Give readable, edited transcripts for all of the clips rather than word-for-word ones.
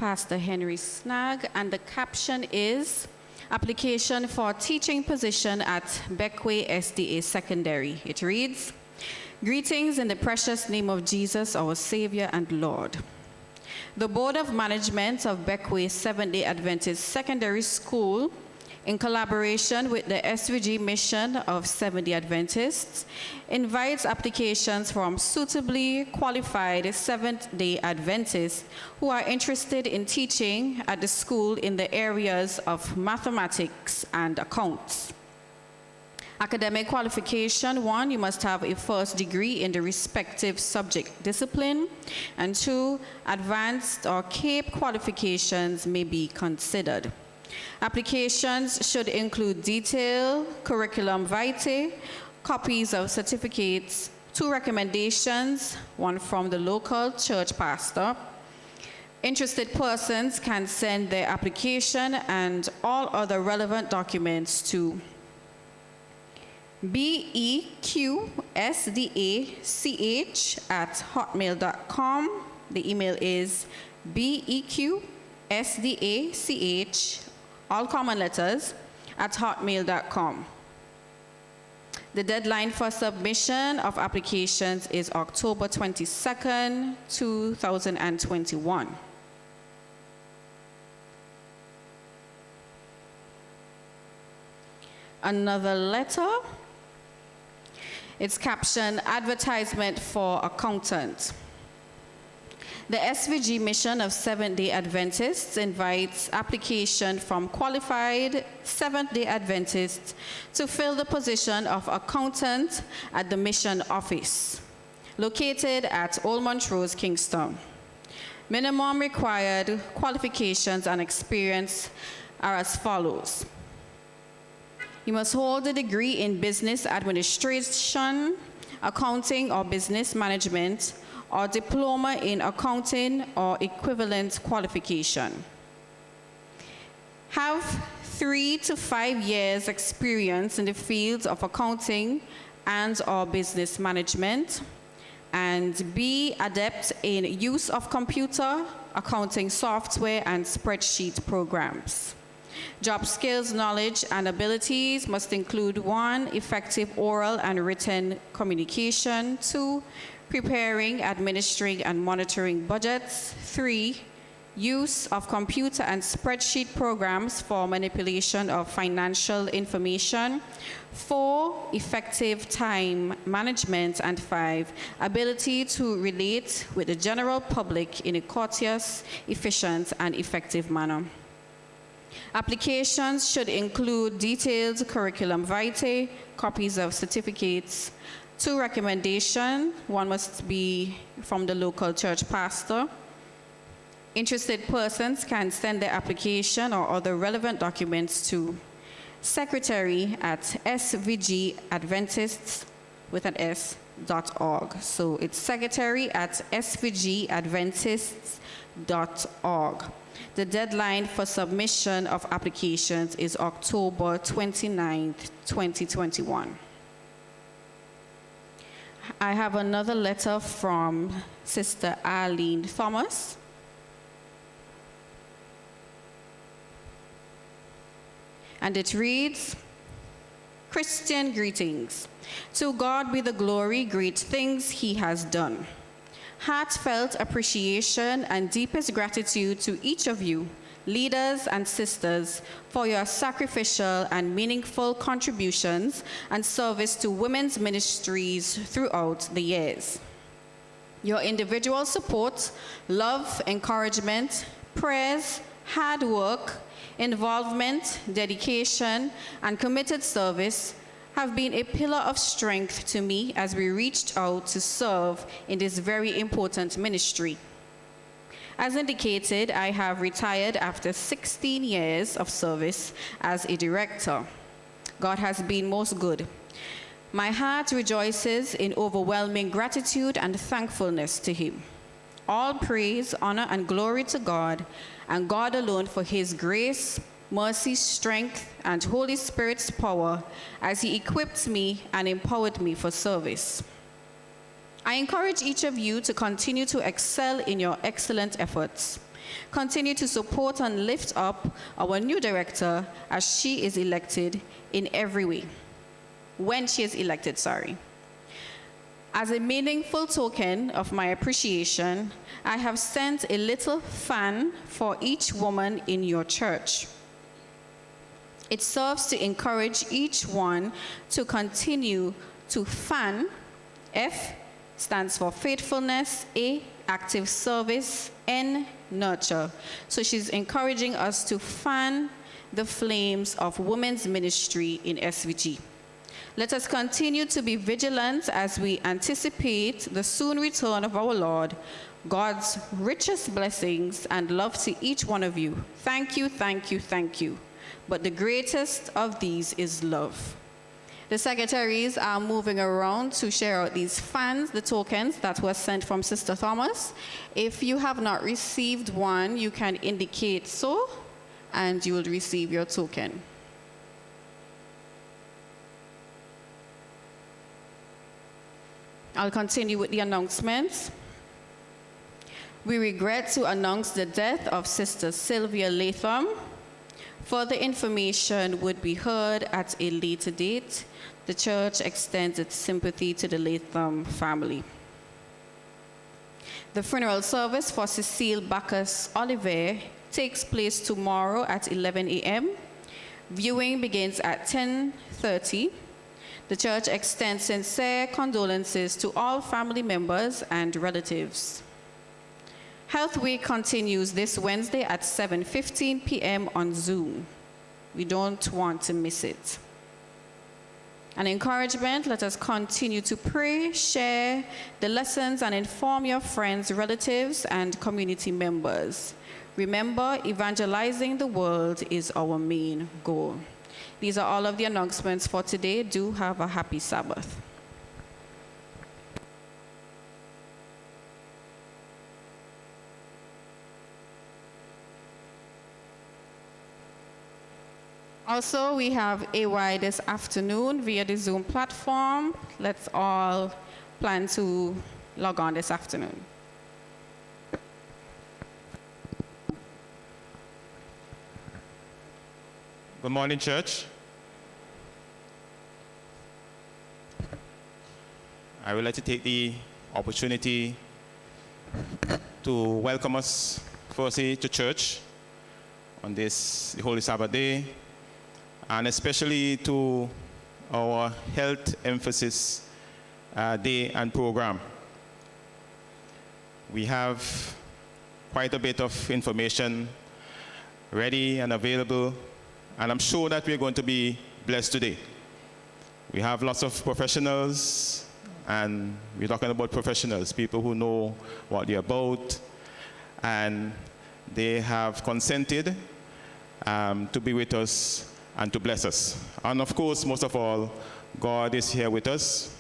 Pastor Henry Snag, and the caption is Application for Teaching Position at Beckway SDA Secondary. It reads, Greetings in the precious name of Jesus, our Savior and Lord. The Board of Management of Beckway Seventh-day Adventist Secondary School, in collaboration with the SVG Mission of Seventh-day Adventists, invites applications from suitably qualified Seventh-day Adventists who are interested in teaching at the school in the areas of mathematics and accounts. Academic qualification: 1, you must have a first degree in the respective subject discipline, and 2, advanced or CAPE qualifications may be considered. Applications should include detailed curriculum vitae, copies of certificates, 2 recommendations, 1 from the local church pastor. Interested persons can send their application and all other relevant documents to beqsdach@hotmail.com. The email is beqsdach, all common letters, @hotmail.com. The deadline for submission of applications is October 22nd, 2021. Another letter. It's captioned Advertisement for Accountant. The SVG Mission of Seventh-day Adventists invites application from qualified Seventh-day Adventists to fill the position of accountant at the mission office, located at Old Montrose, Kingston. Minimum required qualifications and experience are as follows. You must hold a degree in business administration, accounting or business management, or diploma in accounting or equivalent qualification. Have 3 to 5 years experience in the fields of accounting and or business management, and be adept in use of computer, accounting software, and spreadsheet programs. Job skills, knowledge, and abilities must include 1, effective oral and written communication, 2, preparing, administering, and monitoring budgets, 3, use of computer and spreadsheet programs for manipulation of financial information, 4, effective time management, and 5, ability to relate with the general public in a courteous, efficient, and effective manner. Applications should include detailed curriculum vitae, copies of certificates, 2 recommendations, 1 must be from the local church pastor. Interested persons can send their application or other relevant documents to secretary@svgadventists.org. So it's secretary@svgadventists.org. The deadline for submission of applications is October 29th, 2021. I have another letter from Sister Arlene Thomas. And it reads, Christian greetings. To God be the glory, great things he has done. Heartfelt appreciation and deepest gratitude to each of you, leaders and sisters, for your sacrificial and meaningful contributions and service to women's ministries throughout the years. Your individual support, love, encouragement, prayers, hard work, involvement, dedication, and committed service have been a pillar of strength to me as we reached out to serve in this very important ministry. As indicated, I have retired after 16 years of service as a director. God has been most good. My heart rejoices in overwhelming gratitude and thankfulness to him. All praise, honor, and glory to God, and God alone, for his grace, mercy, strength, and Holy Spirit's power as he equipped me and empowered me for service. I encourage each of you to continue to excel in your excellent efforts. Continue to support and lift up our new director as she is elected in every way. When she is elected, sorry. As a meaningful token of my appreciation, I have sent a little fan for each woman in your church. It serves to encourage each one to continue to fan. F stands for faithfulness, A, active service, N, nurture. So she's encouraging us to fan the flames of women's ministry in SVG. Let us continue to be vigilant as we anticipate the soon return of our Lord. God's richest blessings and love to each one of you. Thank you, thank you, thank you. But the greatest of these is love. The secretaries are moving around to share out these fans, the tokens that were sent from Sister Thomas. If you have not received one, you can indicate so, and you will receive your token. I'll continue with the announcements. We regret to announce the death of Sister Sylvia Latham. Further information would be heard at a later date. The church extends its sympathy to the Latham family. The funeral service for Cecile Bacchus Oliver takes place tomorrow at 11 a.m. Viewing begins at 10:30. The church extends sincere condolences to all family members and relatives. Health Week continues this Wednesday at 7:15 p.m. on Zoom. We don't want to miss it. An encouragement, let us continue to pray, share the lessons, and inform your friends, relatives, and community members. Remember, evangelizing the world is our main goal. These are all of the announcements for today. Do have a happy Sabbath. Also, we have AY this afternoon via the Zoom platform. Let's all plan to log on this afternoon. Good morning, church. I would like to take the opportunity to welcome us firstly to church on this Holy Sabbath day, and especially to our health emphasis day and program. We have quite a bit of information ready and available, and I'm sure that we're going to be blessed today. We have lots of professionals, and we're talking about professionals, people who know what they're about, and they have consented to be with us and to bless us. And of course, most of all, God is here with us,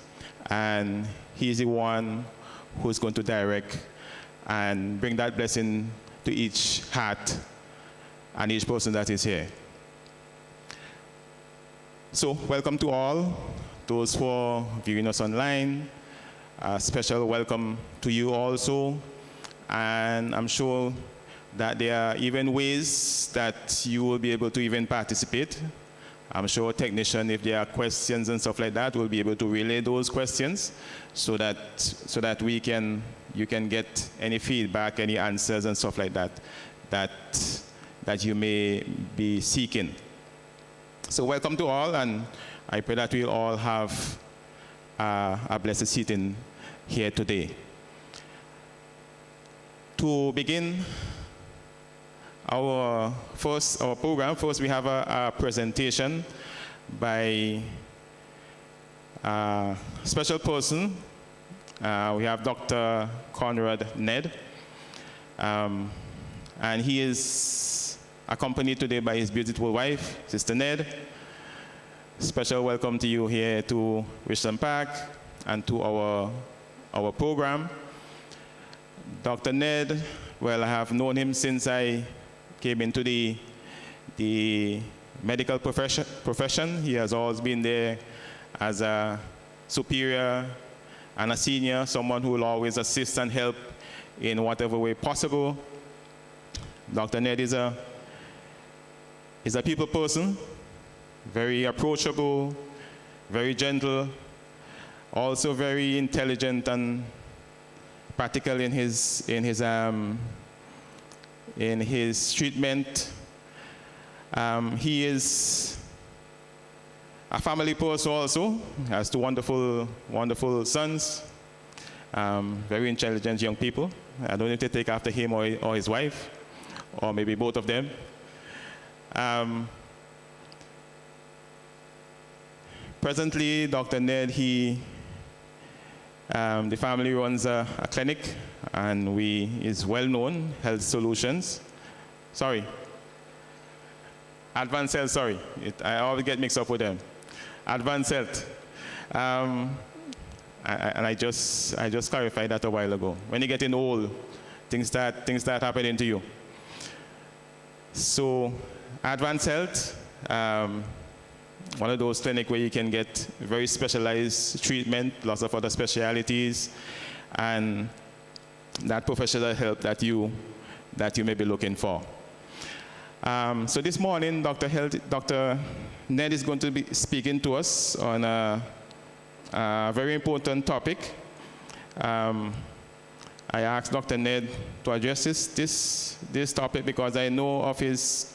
and He's the one who's going to direct and bring that blessing to each heart and each person that is here. So, welcome to all those who are viewing us online. A special welcome to you also. And I'm sure that there are even ways that you will be able to even participate. I'm sure technician, if there are questions and stuff like that, will be able to relay those questions so that you can get any feedback, any answers and stuff like that you may be seeking. So welcome to all, and I pray that we'll all have a blessed seating here today. To begin our program, first we have a presentation by a special person. We have Dr. Conrad Ned, and he is accompanied today by his beautiful wife, Sister Ned. Special welcome to you here to Richland Park and to our program. Dr. Ned, well, I have known him since I came into the medical profession. He has always been there as a superior and a senior, someone who will always assist and help in whatever way possible. Dr. Ned is a people person, very approachable, very gentle, also very intelligent and practical in his treatment. He is a family person also, has two wonderful sons, very intelligent young people. I don't need to take after him or his wife, or maybe both of them. Presently, Dr. Ned, the family runs a clinic, and is well-known, Health Solutions. Advanced Health, I always get mixed up with them. Advanced Health. And I just clarified that a while ago. When you're getting old, things start happening to you. So, Advanced Health, one of those clinics where you can get very specialized treatment, lots of other specialties, and that professional help that you may be looking for. So this morning, Dr. Ned is going to be speaking to us on a very important topic. I asked Dr. Ned to address this topic because I know of his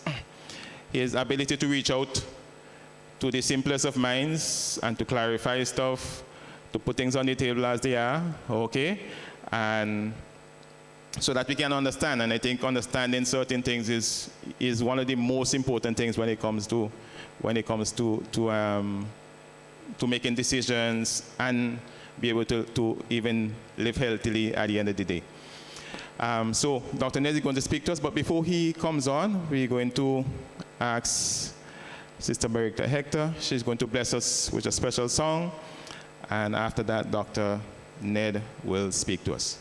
ability to reach out to the simplest of minds and to clarify stuff, to put things on the table as they are, okay? And so that we can understand. And I think understanding certain things is one of the most important things when it comes to making decisions and be able to even live healthily at the end of the day. So Dr. Ned is going to speak to us, but before he comes on, we're going to ask Sister Marita Hector. She's going to bless us with a special song, and after that, Dr. Ned will speak to us.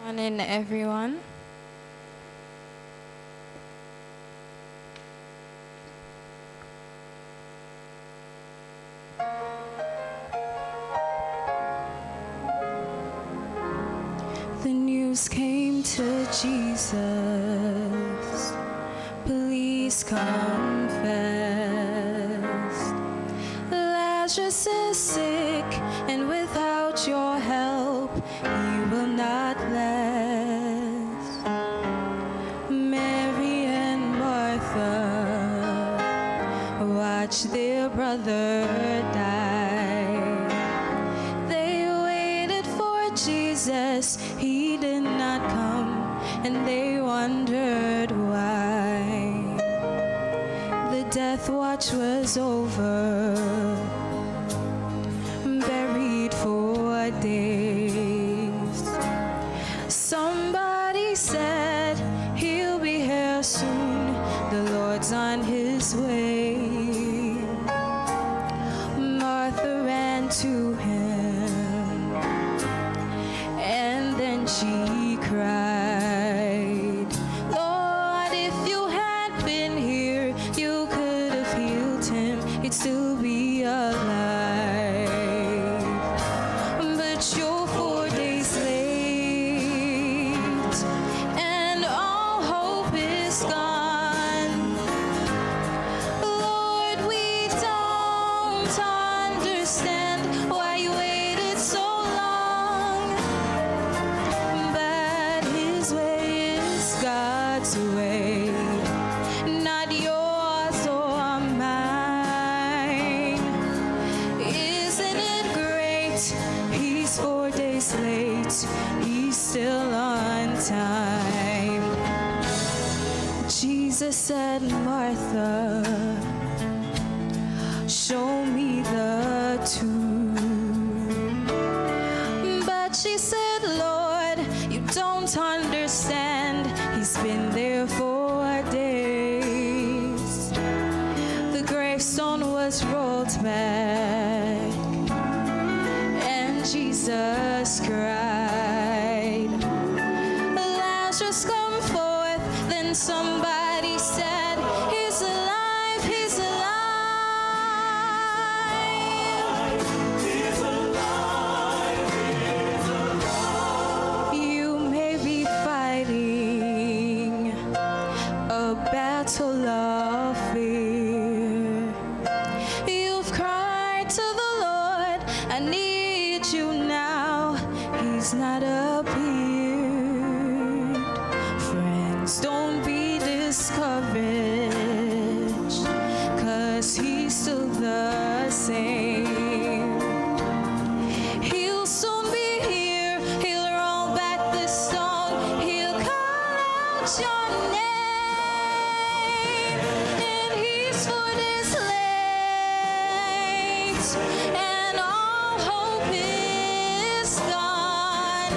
Morning, everyone. The news came to Jesus. Please confess. Lazarus is sick, and without your help, he will not last. Mary and Martha watched their brother die. They waited for Jesus, he did not come, and they wondered why. The death watch was over, buried for days. Somebody said he'll be here soon, the Lord's on his way. Martha ran to him, and then she cried, Lord, if you had been here, you could have healed him, he'd still be alive. But you're 4 days late, and all hope is gone. Lord, we don't understand why you waited so long, but his way is God's way, not yours or mine. Isn't it great? He's 4 days late, he's still on time. Jesus said, Martha, show me the tomb. But she said, Lord, you don't understand, he's been there 4 days. The gravestone was rolled back, and Jesus cried, Lazarus, come forth. Then somebody said, he's alive, he's alive. he's not appeared. Friends, don't be discouraged, 'cause he's still the same. He'll soon be here, he'll roll back the stone, he'll call out your name, and his foot is late, and all hope is gone.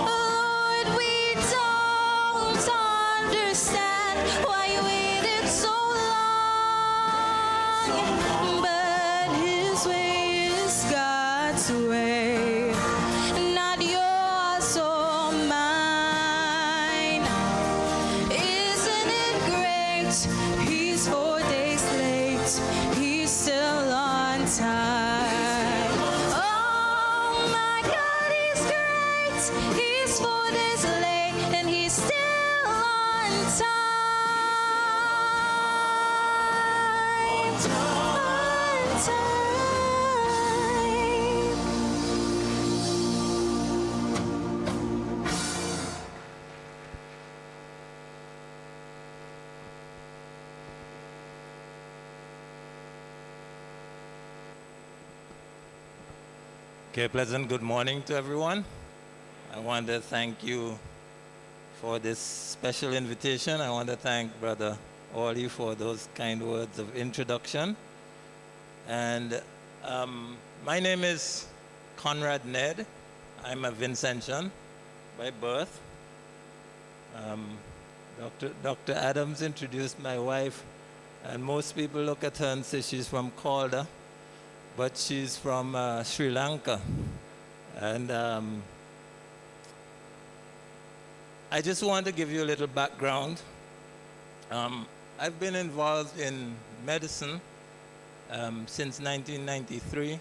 Lord, we don't understand why you waited so long, but his way is God's way, not yours or mine. Isn't it great? He's 4 days late, he's still on time. Oh my God, he's great. He's 4 days late and he's still on time. On time. Okay, pleasant good morning to everyone. I want to thank you for this special invitation. I want to thank Brother Orly for those kind words of introduction. And my name is Conrad Ned. I'm a Vincentian by birth. Dr. Adams introduced my wife, and most people look at her and say she's from Calder, but she's from Sri Lanka. And I just want to give you a little background. I've been involved in medicine since 1993.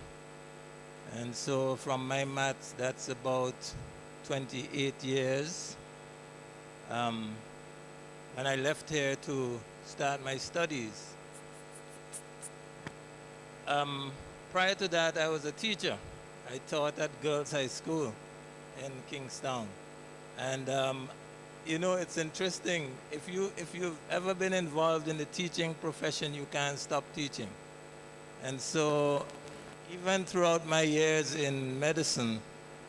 And so from my maths, that's about 28 years. And I left here to start my studies. Prior to that, I was a teacher. I taught at Girls High School in Kingstown. And you know, it's interesting. If you've ever been involved in the teaching profession, you can't stop teaching. And so even throughout my years in medicine,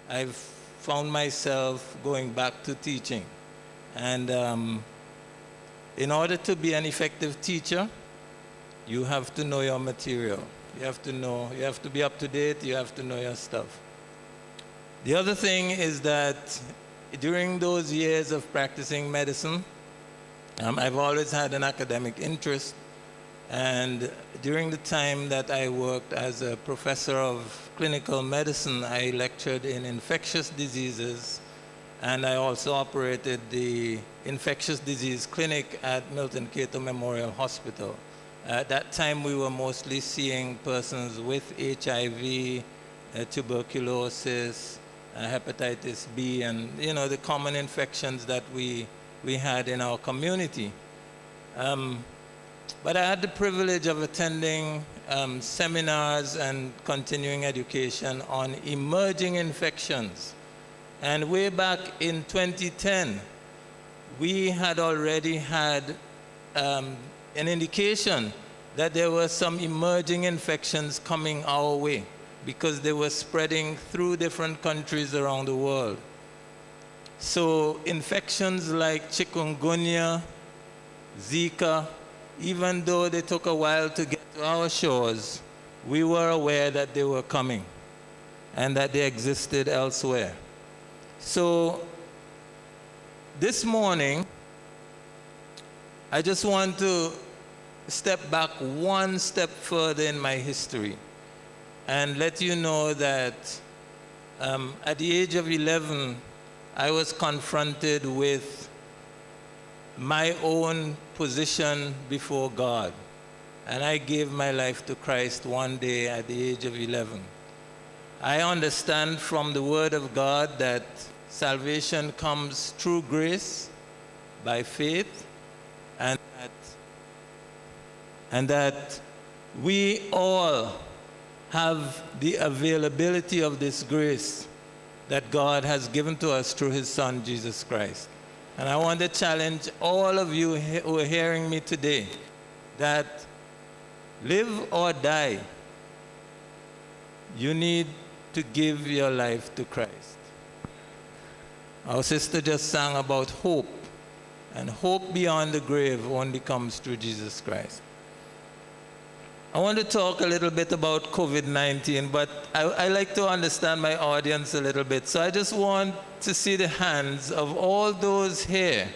I've found myself going back to teaching. And in order to be an effective teacher, you have to know your material. You have to be up to date, you have to know your stuff. The other thing is that during those years of practicing medicine, I've always had an academic interest. And during the time that I worked as a professor of clinical medicine, I lectured in infectious diseases, and I also operated the infectious disease clinic at Milton Cato Memorial Hospital. At that time, we were mostly seeing persons with HIV, tuberculosis, hepatitis B, and you know, the common infections that we had in our community. But I had the privilege of attending seminars and continuing education on emerging infections. And way back in 2010, we had already had an indication that there were some emerging infections coming our way because they were spreading through different countries around the world. So infections like chikungunya, Zika, even though they took a while to get to our shores, we were aware that they were coming and that they existed elsewhere. So this morning, I just want to step back one step further in my history and let you know that at the age of 11, I was confronted with my own position before God. And I gave my life to Christ one day at the age of 11. I understand from the Word of God that salvation comes through grace, by faith, and that we all have the availability of this grace that God has given to us through his Son, Jesus Christ. And I want to challenge all of you who are hearing me today that live or die, you need to give your life to Christ. Our sister just sang about hope, and hope beyond the grave only comes through Jesus Christ. I want to talk a little bit about COVID-19, but I like to understand my audience a little bit. So I just want to see the hands of all those here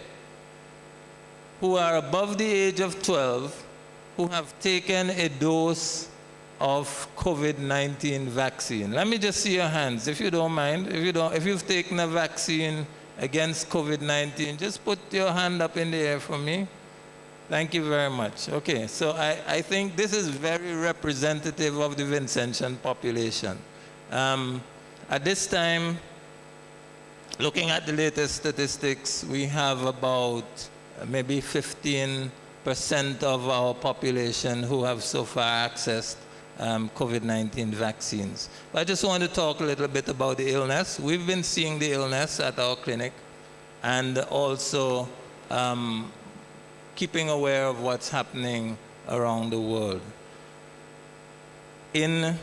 who are above the age of 12 who have taken a dose of COVID-19 vaccine. Let me just see your hands, if you don't mind. If you've taken a vaccine against COVID-19, just put your hand up in the air for me. Thank you very much. Okay, so I think this is very representative of the Vincentian population. At this time, looking at the latest statistics, we have about maybe 15% of our population who have so far accessed COVID-19 vaccines. But I just want to talk a little bit about the illness. We've been seeing the illness at our clinic, and also keeping aware of what's happening around the world. In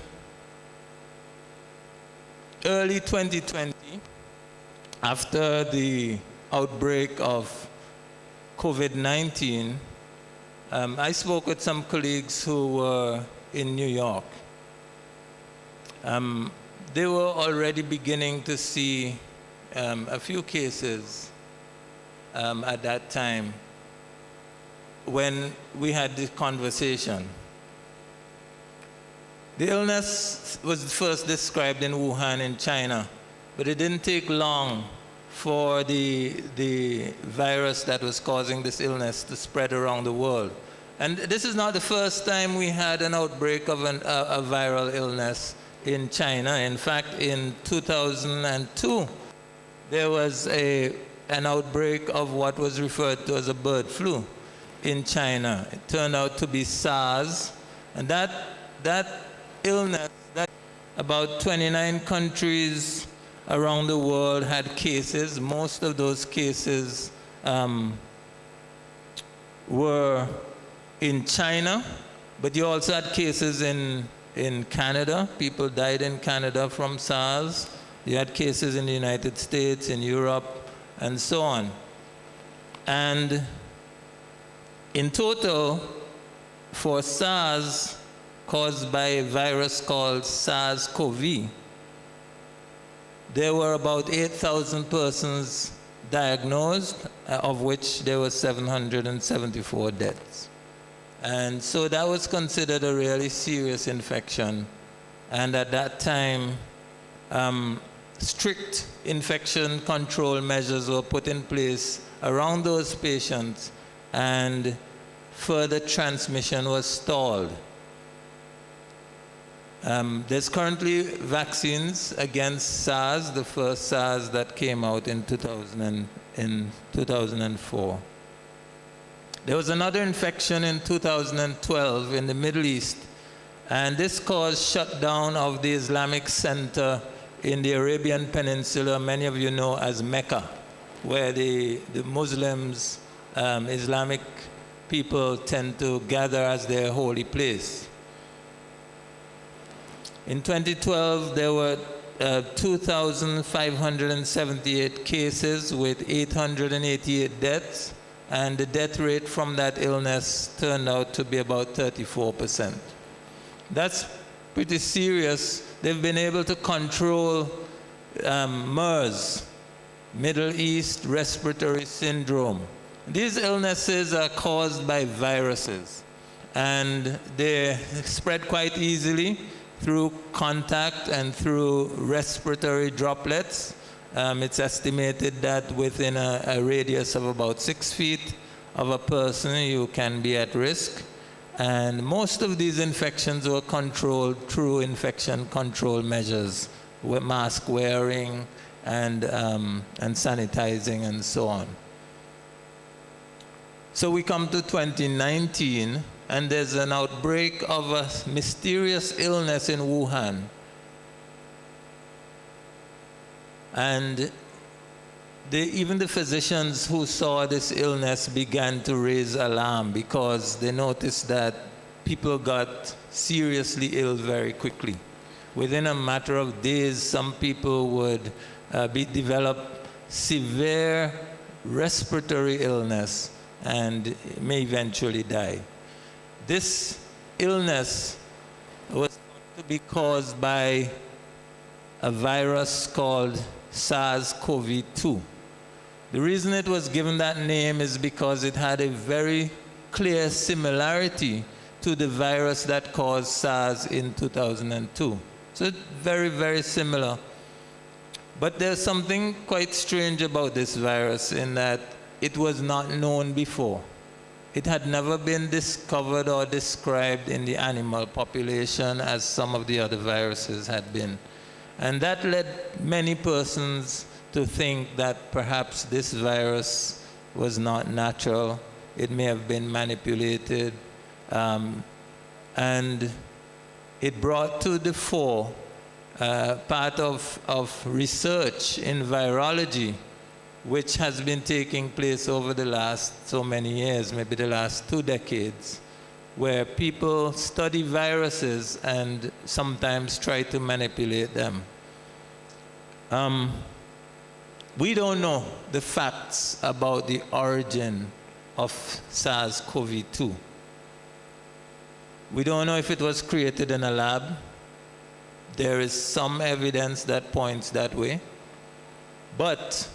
early 2020, after the outbreak of COVID-19, I spoke with some colleagues who were in New York. They were already beginning to see a few cases at that time when we had this conversation. The illness was first described in Wuhan in China, but it didn't take long for the virus that was causing this illness to spread around the world. And this is not the first time we had an outbreak of a viral illness in China. In fact, in 2002, there was an outbreak of what was referred to as a bird flu in China. It turned out to be SARS, and that illness, that about 29 countries around the world had cases. Most of those cases were in China, but you also had cases in Canada. People died in Canada from SARS. You had cases in the United States, in Europe, and so on. And in total, for SARS, caused by a virus called SARS-CoV, there were about 8,000 persons diagnosed, of which there were 774 deaths. And so that was considered a really serious infection. And at that time, strict infection control measures were put in place around those patients, and further transmission was stalled. There's currently vaccines against SARS, the first SARS that came out in 2004. There was another infection in 2012 in the Middle East, and this caused shutdown of the Islamic Center in the Arabian Peninsula, many of you know as Mecca, where the Muslims, Islamic people tend to gather as their holy place. In 2012, there were 2,578 cases with 888 deaths, and the death rate from that illness turned out to be about 34%. That's pretty serious. They've been able to control MERS, Middle East Respiratory Syndrome. These illnesses are caused by viruses, and they spread quite easily through contact and through respiratory droplets. It's estimated that within a radius of about 6 feet of a person, you can be at risk. And most of these infections were controlled through infection control measures, with mask wearing and sanitizing and so on. So we come to 2019, and there's an outbreak of a mysterious illness in Wuhan. And even the physicians who saw this illness began to raise alarm because they noticed that people got seriously ill very quickly. Within a matter of days, some people would develop severe respiratory illness and may eventually die. This illness was thought to be caused by a virus called SARS-CoV-2. The reason it was given that name is because it had a very clear similarity to the virus that caused SARS in 2002. So it's very, very similar. But there's something quite strange about this virus in that it was not known before. It had never been discovered or described in the animal population as some of the other viruses had been. And that led many persons to think that perhaps this virus was not natural. It may have been manipulated. And it brought to the fore part of research in virology, which has been taking place over the last so many years, maybe the last 2 decades, where people study viruses and sometimes try to manipulate them. We don't know the facts about the origin of SARS-CoV-2. We don't know if it was created in a lab. There is some evidence that points that way. But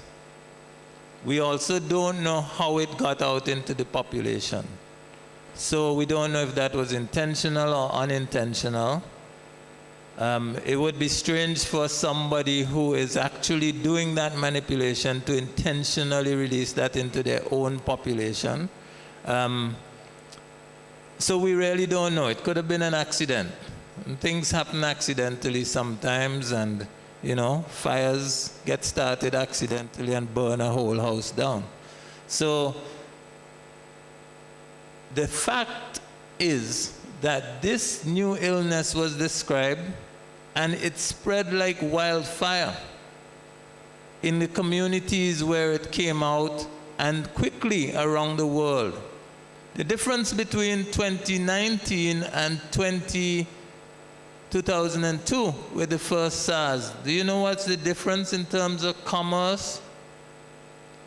we also don't know how it got out into the population. So we don't know if that was intentional or unintentional. It would be strange for somebody who is actually doing that manipulation to intentionally release that into their own population. So we really don't know. It could have been an accident. And things happen accidentally sometimes, and fires get started accidentally and burn a whole house down. So the fact is that this new illness was described, and it spread like wildfire in the communities where it came out and quickly around the world. The difference between 2019 and 2002 with the first SARS, do you know what's the difference in terms of commerce?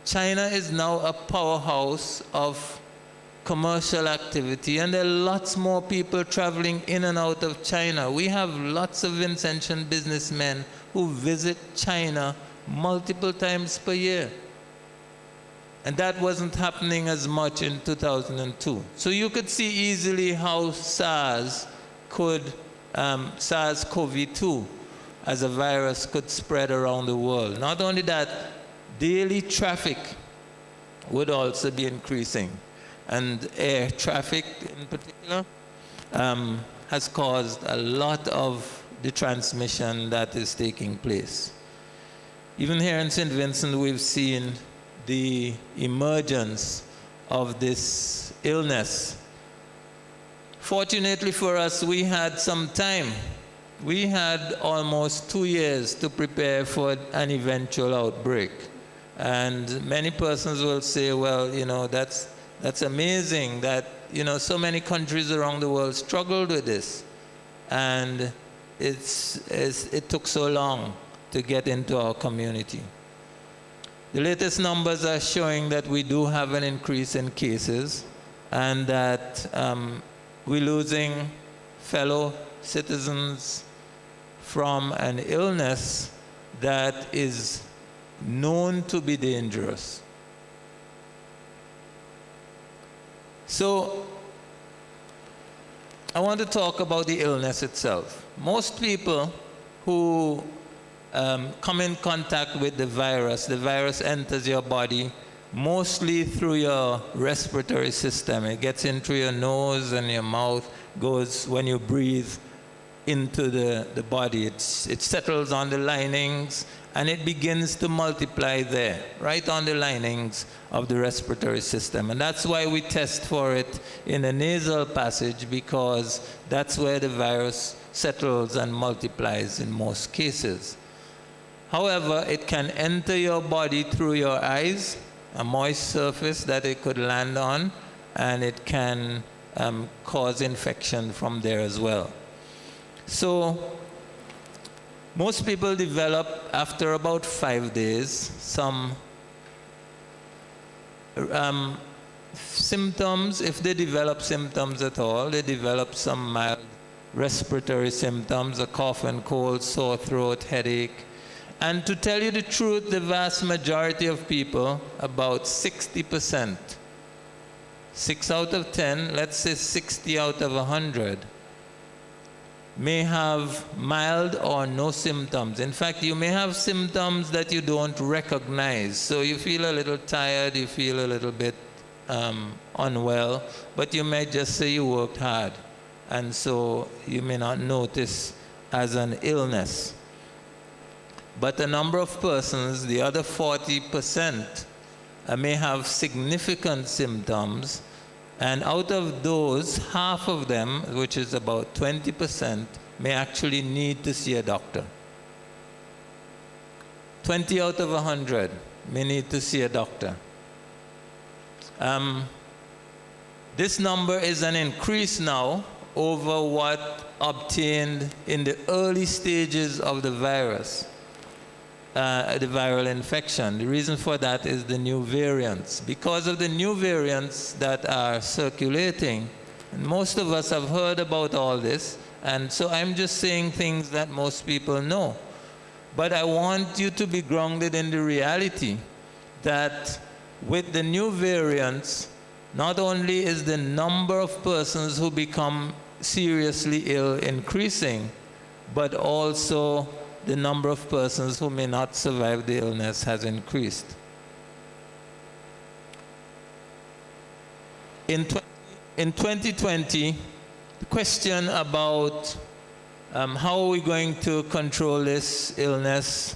China is now a powerhouse of commercial activity, and there are lots more people traveling in and out of China. We have lots of Vincentian businessmen who visit China multiple times per year. And that wasn't happening as much in 2002. So you could see easily how SARS-CoV-2 as a virus could spread around the world. Not only that, daily traffic would also be increasing. And air traffic in particular has caused a lot of the transmission that is taking place. Even here in St. Vincent, we've seen the emergence of this illness. Fortunately for us, we had some time. We had almost 2 years to prepare for an eventual outbreak. And many persons will say, well, that's amazing that, so many countries around the world struggled with this. And it took so long to get into our community. The latest numbers are showing that we do have an increase in cases, and that we're losing fellow citizens from an illness that is known to be dangerous. So I want to talk about the illness itself. Most people who come in contact with the virus enters your body mostly through your respiratory system. It gets into your nose and your mouth, goes when you breathe into the body. It settles on the linings, and it begins to multiply there, right on the linings of the respiratory system. And that's why we test for it in the nasal passage, because that's where the virus settles and multiplies in most cases. However, it can enter your body through your eyes, a moist surface that it could land on, and it can cause infection from there as well. So most people develop, after about 5 days, some symptoms. If they develop symptoms at all, they develop some mild respiratory symptoms, a cough and cold, sore throat, headache. And to tell you the truth, the vast majority of people, about 60%, 6 out of 10, let's say 60 out of 100, may have mild or no symptoms. In fact, you may have symptoms that you don't recognize. So you feel a little tired, you feel a little bit unwell, but you may just say you worked hard. And so you may not notice as an illness. But a number of persons, the other 40%, may have significant symptoms. And out of those, half of them, which is about 20%, may actually need to see a doctor. 20 out of 100 may need to see a doctor. This number is an increase now over what obtained in the early stages of the virus, the viral infection. The reason for that is the new variants. Because of the new variants that are circulating, and most of us have heard about all this, and so I'm just saying things that most people know. But I want you to be grounded in the reality that with the new variants, not only is the number of persons who become seriously ill increasing, but also the number of persons who may not survive the illness has increased. In 2020, the question about how are we going to control this illness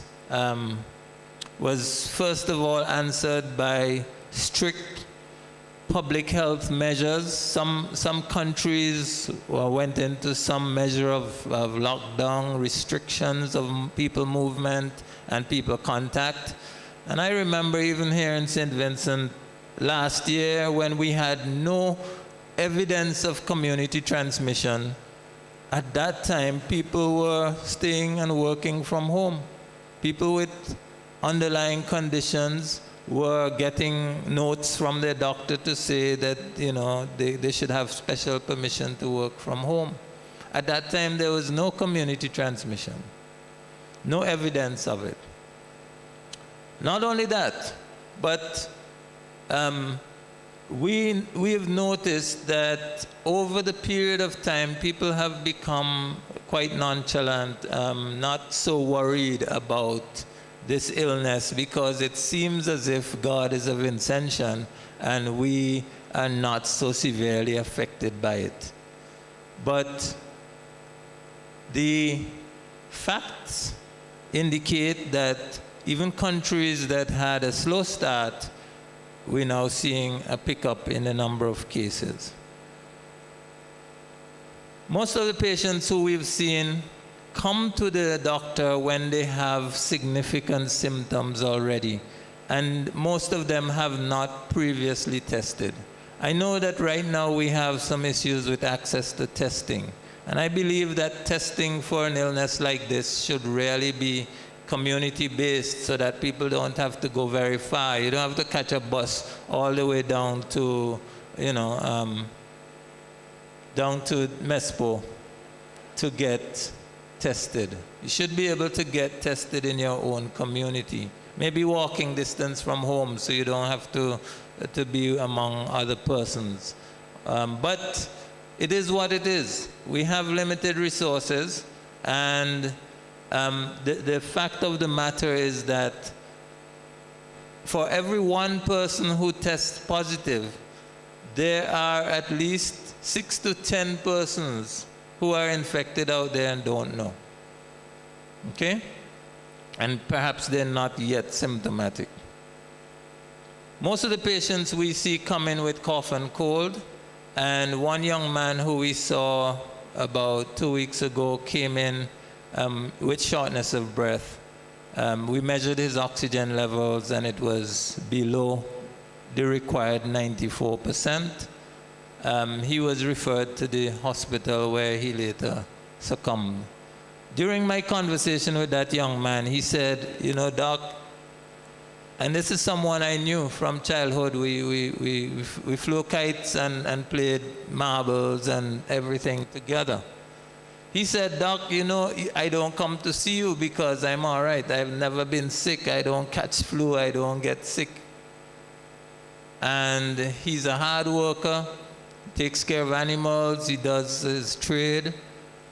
was first of all answered by strict public health measures. Some countries went into some measure of lockdown, restrictions of people movement and people contact. And I remember even here in St. Vincent last year when we had no evidence of community transmission. At that time, people were staying and working from home. People with underlying conditions were getting notes from their doctor to say that, you know, they should have special permission to work from home. At that time, there was no community transmission, no evidence of it. Not only that, but we have noticed that over the period of time, people have become quite nonchalant, not so worried about this illness, because it seems as if God is of ascension and we are not so severely affected by it. But the facts indicate that even countries that had a slow start, we're now seeing a pickup in the number of cases. Most of the patients who we've seen come to the doctor when they have significant symptoms already, and most of them have not previously tested. I know that right now we have some issues with access to testing, and I believe that testing for an illness like this should really be community-based so that people don't have to go very far. You don't have to catch a bus all the way down to, down to Mespo to get tested. You should be able to get tested in your own community. Maybe walking distance from home so you don't have to be among other persons. But it is what it is. We have limited resources, and the fact of the matter is that for every one person who tests positive, there are at least 6 to 10 persons who are infected out there and don't know. Okay? And perhaps they're not yet symptomatic. Most of the patients we see come in with cough and cold, and one young man who we saw about 2 weeks ago came in with shortness of breath. We measured his oxygen levels, and it was below the required 94%. He was referred to the hospital where he later succumbed. During my conversation with that young man, he said, you know, Doc, and this is someone I knew from childhood. We flew kites and played marbles and everything together. He said, Doc, you know, I don't come to see you because I'm all right. I've never been sick. I don't catch flu. I don't get sick. And he's a hard worker, takes care of animals. He does his trade.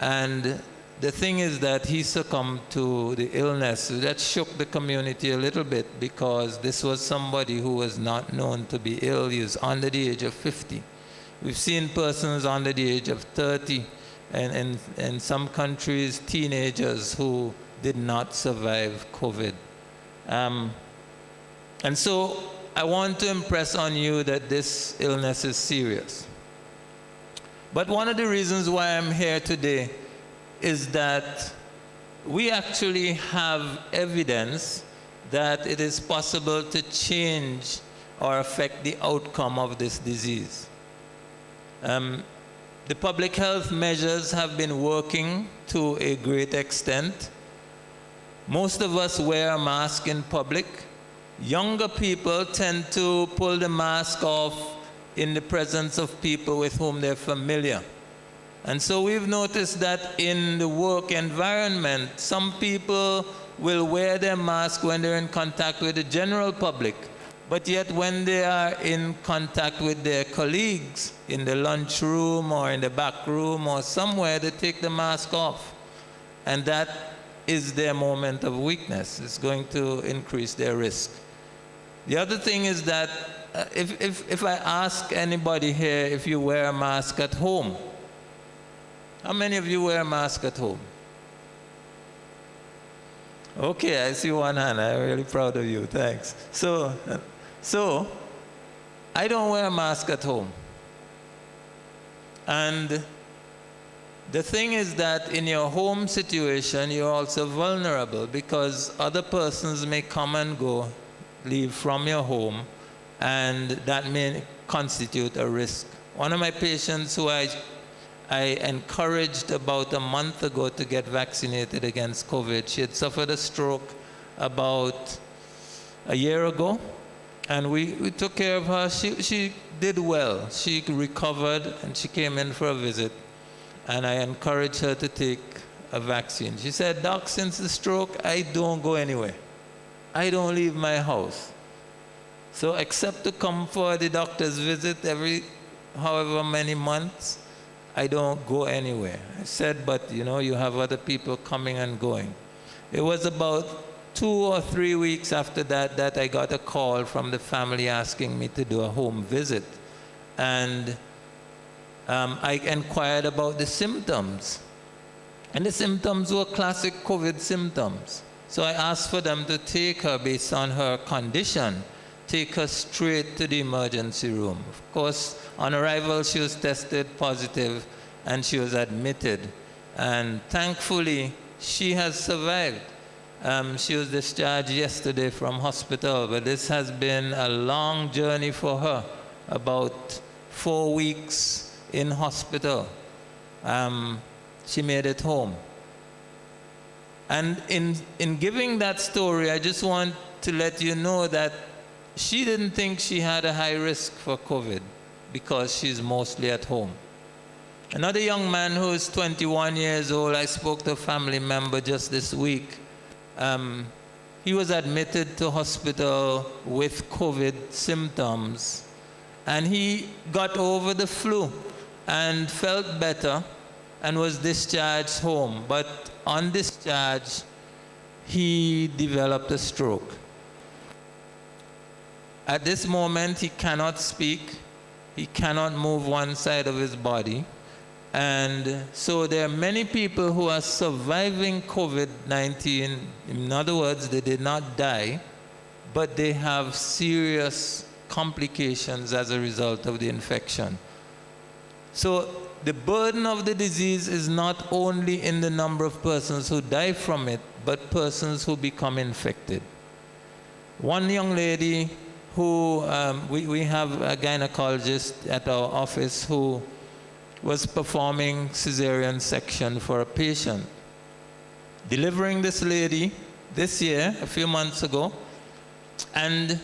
And the thing is that he succumbed to the illness. That shook the community a little bit because this was somebody who was not known to be ill. He was under the age of 50. We've seen persons under the age of 30, and in some countries, teenagers who did not survive COVID. And so I want to impress on you that this illness is serious. But one of the reasons why I'm here today is that we actually have evidence that it is possible to change or affect the outcome of this disease. The public health measures have been working to a great extent. Most of us wear a mask in public. Younger people tend to pull the mask off in the presence of people with whom they're familiar. And so we've noticed that in the work environment, some people will wear their mask when they're in contact with the general public, but yet when they are in contact with their colleagues in the lunchroom or in the back room or somewhere, they take the mask off. And that is their moment of weakness. It's going to increase their risk. The other thing is that if I ask anybody here if you wear a mask at home, how many of you wear a mask at home? Okay, I see one hand. I'm really proud of you. Thanks. So I don't wear a mask at home. And the thing is that in your home situation, you're also vulnerable because other persons may come and go, leave from your home, and that may constitute a risk. One of my patients who I encouraged about a month ago to get vaccinated against COVID. She had suffered a stroke about a year ago, and we took care of her. She did well. She recovered, and she came in for a visit, and I encouraged her to take a vaccine. She said, Doc, since the stroke, I don't go anywhere. I don't leave my house. So except to come for the doctor's visit every however many months, I don't go anywhere. I said, but you know, you have other people coming and going. It was about 2 or 3 weeks after that I got a call from the family asking me to do a home visit. And I inquired about the symptoms. And the symptoms were classic COVID symptoms. So I asked for them to take her based on her condition, take her straight to the emergency room. Of course, on arrival, she was tested positive and she was admitted. And thankfully, she has survived. She was discharged yesterday from hospital, but this has been a long journey for her, about 4 weeks in hospital. She made it home. And in giving that story, I just want to let you know that she didn't think she had a high risk for COVID because she's mostly at home. Another young man who is 21 years old, I spoke to a family member just this week. He was admitted to hospital with COVID symptoms, and he got over the flu and felt better and was discharged home. But on discharge, he developed a stroke. At this moment, he cannot speak. He cannot move one side of his body. And so there are many people who are surviving COVID-19. In other words, they did not die, but they have serious complications as a result of the infection. So the burden of the disease is not only in the number of persons who die from it, but persons who become infected. One young lady who, we have a gynecologist at our office who was performing cesarean section for a patient. Delivering this lady this year, a few months ago, and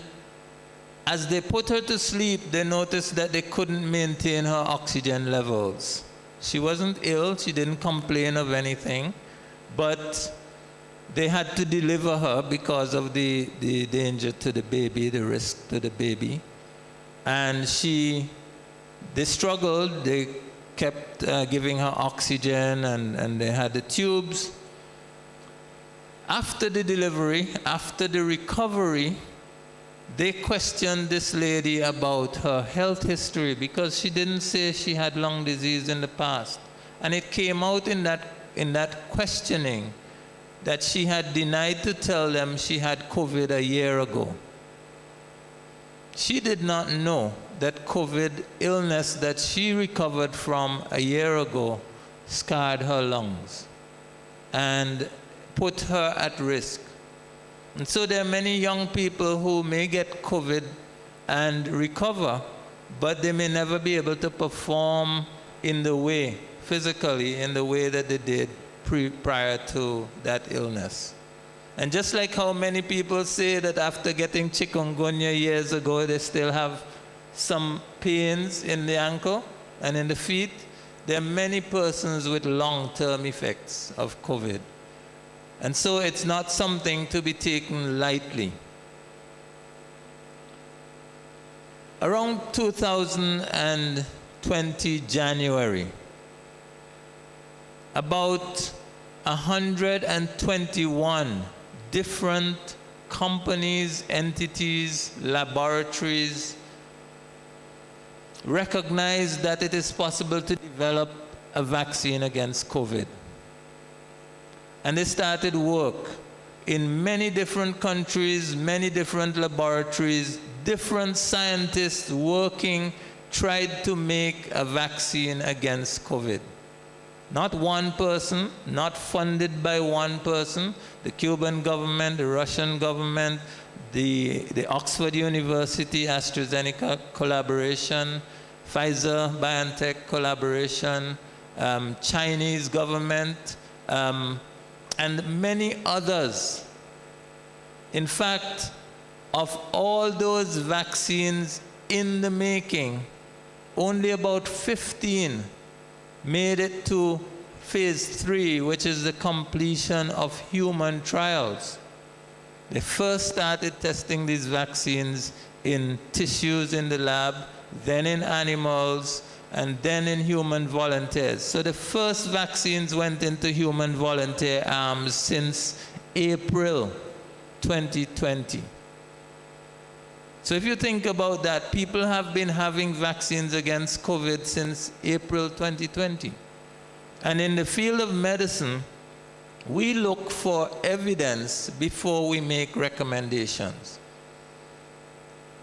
as they put her to sleep, they noticed that they couldn't maintain her oxygen levels. She wasn't ill, she didn't complain of anything, but they had to deliver her because of the danger to the baby, the risk to the baby. And they struggled, they kept giving her oxygen, and they had the tubes. After the delivery, after the recovery, they questioned this lady about her health history because she didn't say she had lung disease in the past. And it came out in that questioning that she had denied to tell them she had COVID a year ago. She did not know that COVID illness that she recovered from a year ago scarred her lungs and put her at risk. And so there are many young people who may get COVID and recover, but they may never be able to perform physically in the way that they did prior to that illness. And just like how many people say that after getting chikungunya years ago, they still have some pains in the ankle and in the feet, there are many persons with long-term effects of COVID. And so it's not something to be taken lightly. Around 2020 January, about 121 different companies, entities, laboratories recognized that it is possible to develop a vaccine against COVID. And they started work in many different countries, many different laboratories, different scientists working, tried to make a vaccine against COVID. Not one person, not funded by one person. The Cuban government, the Russian government, the Oxford University, AstraZeneca collaboration, Pfizer, BioNTech collaboration, Chinese government, and many others. In fact, of all those vaccines in the making, only about 15 made it to phase 3, which is the completion of human trials. They first started testing these vaccines in tissues in the lab, then in animals, and then in human volunteers. So the first vaccines went into human volunteer arms since April 2020. So if you think about that, people have been having vaccines against COVID since April 2020. And in the field of medicine, we look for evidence before we make recommendations.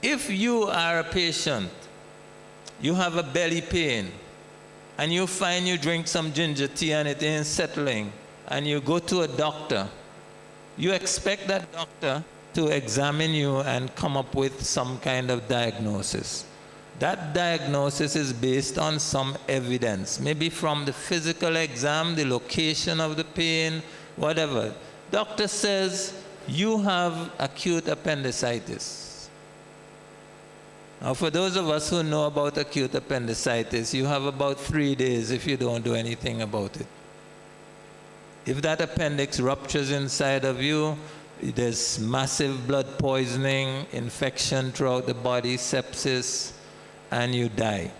If you are a patient, you have a belly pain, and you find you drink some ginger tea and it ain't settling, and you go to a doctor, you expect that doctor to examine you and come up with some kind of diagnosis. That diagnosis is based on some evidence, maybe from the physical exam, the location of the pain, whatever. Doctor says, you have acute appendicitis. Now, for those of us who know about acute appendicitis, you have about 3 days if you don't do anything about it. If that appendix ruptures inside of you, there's massive blood poisoning, infection throughout the body, sepsis, and you die.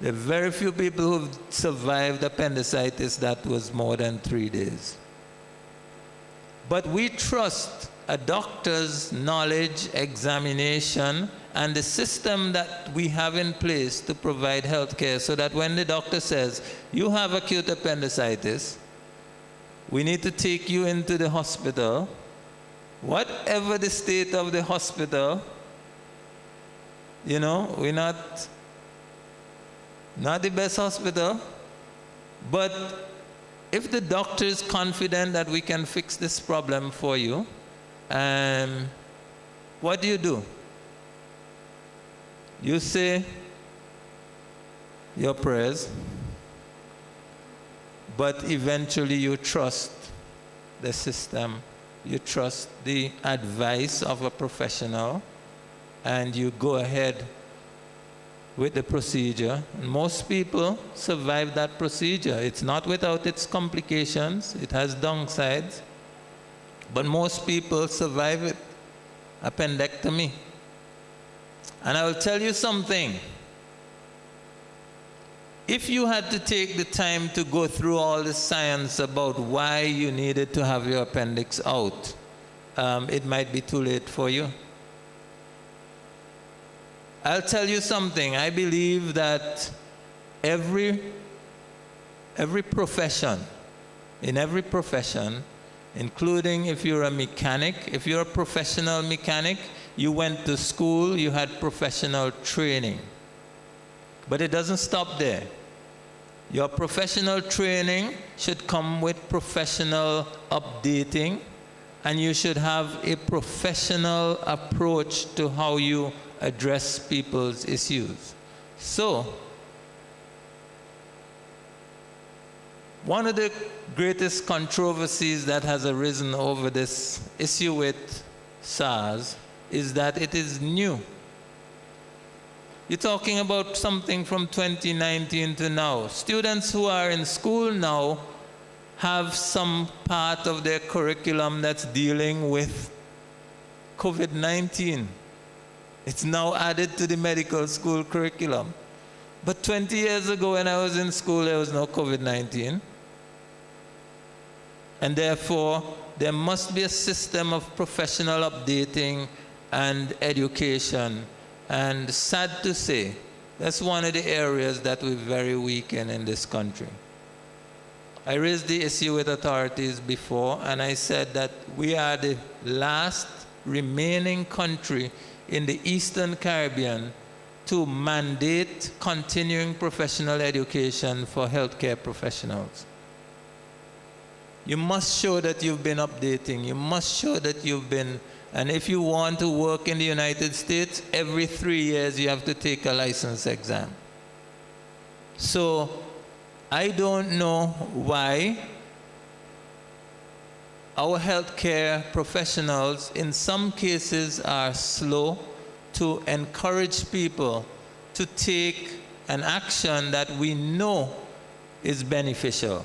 There are very few people who've survived appendicitis that was more than 3 days. But we trust a doctor's knowledge, examination, and the system that we have in place to provide health care so that when the doctor says, you have acute appendicitis, we need to take you into the hospital, whatever the state of the hospital, we're not Not the best hospital, but if the doctor is confident that we can fix this problem for you, what do? You say your prayers, but eventually you trust the system, you trust the advice of a professional, and you go ahead with the procedure. And most people survive that procedure. It's not without its complications, it has downsides, but most people survive it. Appendectomy. And I will tell you something. If you had to take the time to go through all the science about why you needed to have your appendix out, it might be too late for you. I'll tell you something. I believe that every profession, in every profession, including if you're a mechanic, if you're a professional mechanic, you went to school, you had professional training. But it doesn't stop there. Your professional training should come with professional updating, and you should have a professional approach to how you address people's issues. So, one of the greatest controversies that has arisen over this issue with SARS is that it is new. You're talking about something from 2019 to now. Students who are in school now have some part of their curriculum that's dealing with COVID-19. It's now added to the medical school curriculum. But 20 years ago when I was in school, there was no COVID-19. And therefore, there must be a system of professional updating and education. And sad to say, that's one of the areas that we're very weak in this country. I raised the issue with authorities before, and I said that we are the last remaining country in the Eastern Caribbean to mandate continuing professional education for healthcare professionals. You must show that you've been updating. You must show that you've been. And if you want to work in the United States, every 3 years you have to take a license exam. So I don't know why our healthcare professionals in some cases are slow to encourage people to take an action that we know is beneficial.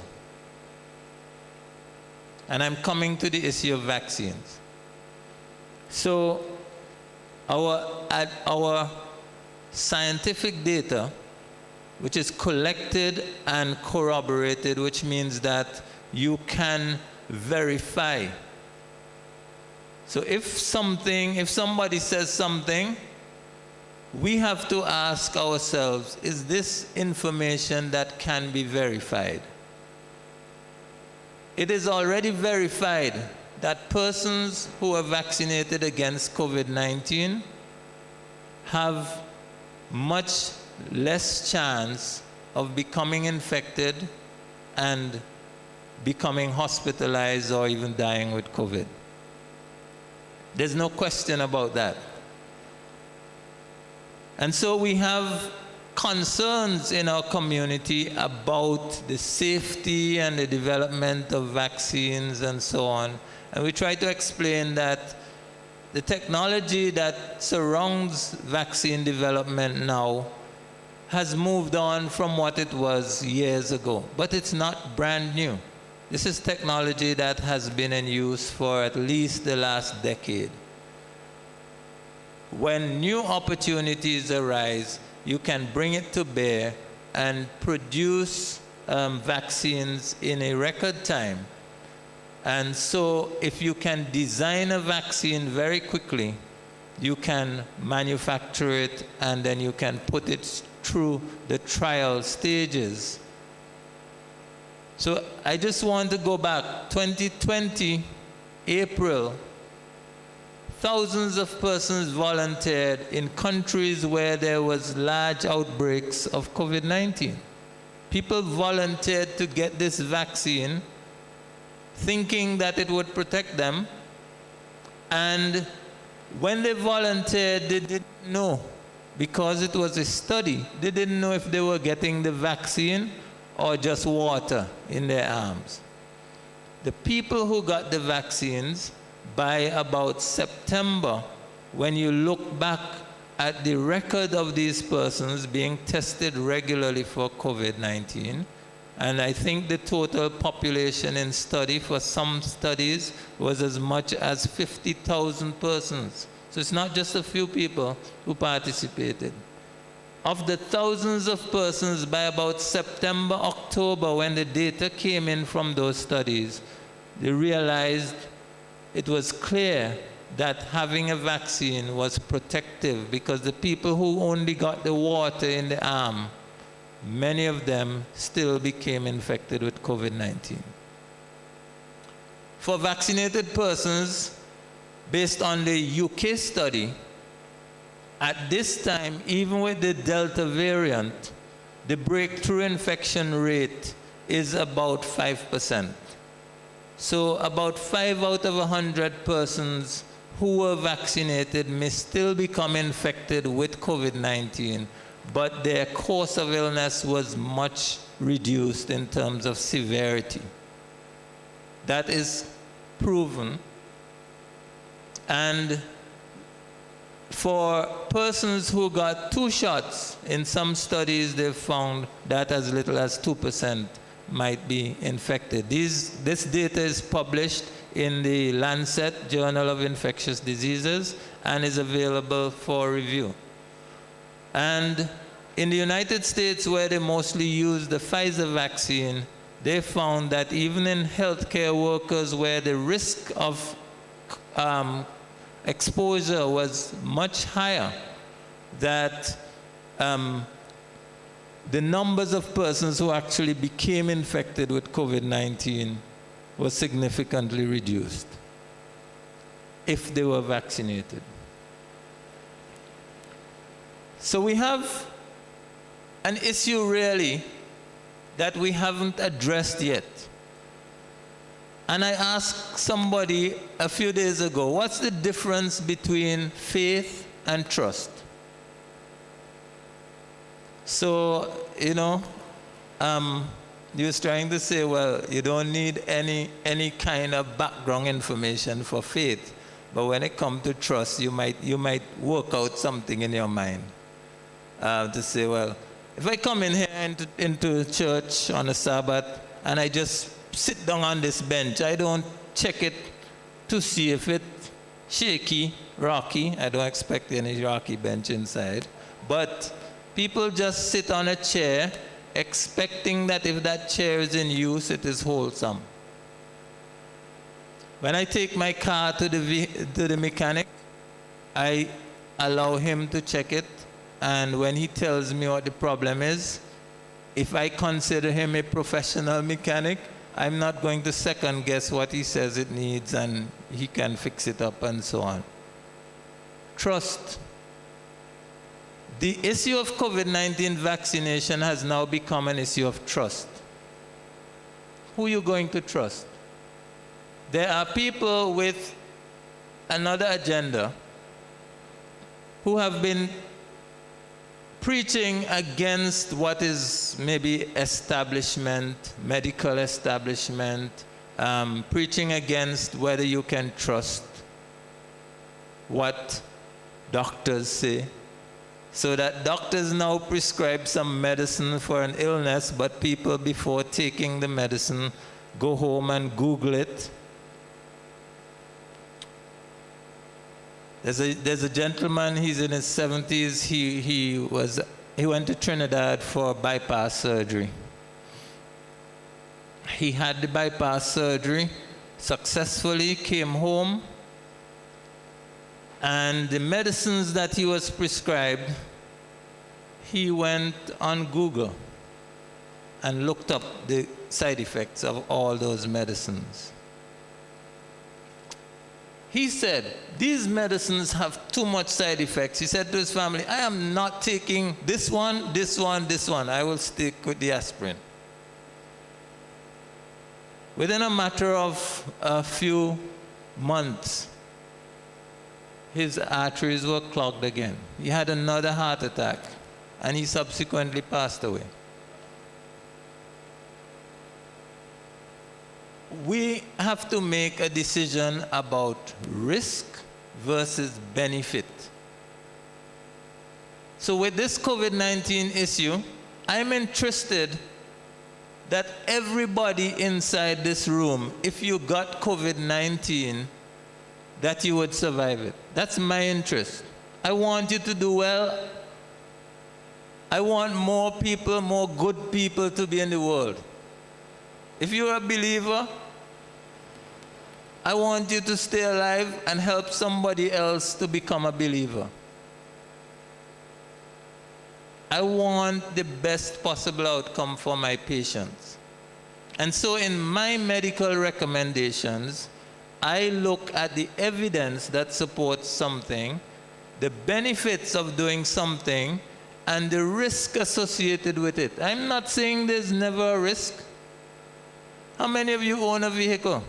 And I'm coming to the issue of vaccines. So our scientific data, which is collected and corroborated, which means that you can verify. So if somebody says something, we have to ask ourselves, is this information that can be verified? It is already verified that persons who are vaccinated against COVID-19 have much less chance of becoming infected and becoming hospitalized or even dying with COVID. There's no question about that. And so we have concerns in our community about the safety and the development of vaccines and so on. And we try to explain that the technology that surrounds vaccine development now has moved on from what it was years ago. But it's not brand new. This is technology that has been in use for at least the last decade. When new opportunities arise, you can bring it to bear and produce vaccines in a record time. And so if you can design a vaccine very quickly, you can manufacture it and then you can put it through the trial stages. So I just want to go back. 2020, April, thousands of persons volunteered in countries where there was large outbreaks of COVID-19. People volunteered to get this vaccine thinking that it would protect them, and when they volunteered, they didn't know, because it was a study, they didn't know if they were getting the vaccine or just water in their arms. The people who got the vaccines, by about September, when you look back at the record of these persons being tested regularly for COVID-19, and I think the total population in study for some studies was as much as 50,000 persons. So it's not just a few people who participated. Of the thousands of persons, by about September, October, when the data came in from those studies, they realized it was clear that having a vaccine was protective, because the people who only got the water in the arm, many of them still became infected with COVID-19. For vaccinated persons, based on the UK study, at this time, even with the Delta variant, the breakthrough infection rate is about 5%. So about 5 out of 100 persons who were vaccinated may still become infected with COVID-19, but their course of illness was much reduced in terms of severity. That is proven. And for persons who got 2 shots, in some studies they've found that as little as 2% might be infected. This data is published in the Lancet Journal of Infectious Diseases and is available for review. And in the United States, where they mostly use the Pfizer vaccine, they found that even in healthcare workers where the risk of exposure was much higher, that the numbers of persons who actually became infected with COVID-19 was significantly reduced if they were vaccinated. So we have an issue really that we haven't addressed yet. And I asked somebody a few days ago, what's the difference between faith and trust? So, he was trying to say, well, you don't need any kind of background information for faith, but when it comes to trust, you might work out something in your mind to say, well, if I come in here into church on a Sabbath and I just sit down on this bench, I don't check it to see if it's shaky, rocky. I don't expect any rocky bench inside, but people just sit on a chair expecting that if that chair is in use, it is wholesome. When I take my car to the mechanic, I allow him to check it, and when he tells me what the problem is, if I consider him a professional mechanic, I'm not going to second guess what he says it needs, and he can fix it up and so on. Trust. The issue of COVID-19 vaccination has now become an issue of trust. Who are you going to trust? There are people with another agenda who have been preaching against what is maybe establishment, medical establishment, preaching against whether you can trust what doctors say. So that doctors now prescribe some medicine for an illness, but people, before taking the medicine, go home and Google it. There's a gentleman, he's in his 70s, he went to Trinidad for bypass surgery. He had the bypass surgery, successfully came home, and the medicines that he was prescribed, he went on Google and looked up the side effects of all those medicines. he said, these medicines have too much side effects. He said to his family, I am not taking this one, this one, this one. I will stick with the aspirin. Within a matter of a few months, his arteries were clogged again. He had another heart attack, and he subsequently passed away. We have to make a decision about risk versus benefit. So with this COVID-19 issue, I'm interested that everybody inside this room, if you got COVID-19, that you would survive it. That's my interest. I want you to do well. I want more people, more good people to be in the world. If you're a believer, I want you to stay alive and help somebody else to become a believer. I want the best possible outcome for my patients. And so in my medical recommendations, I look at the evidence that supports something, the benefits of doing something, and the risk associated with it. I'm not saying there's never a risk. How many of you own a vehicle?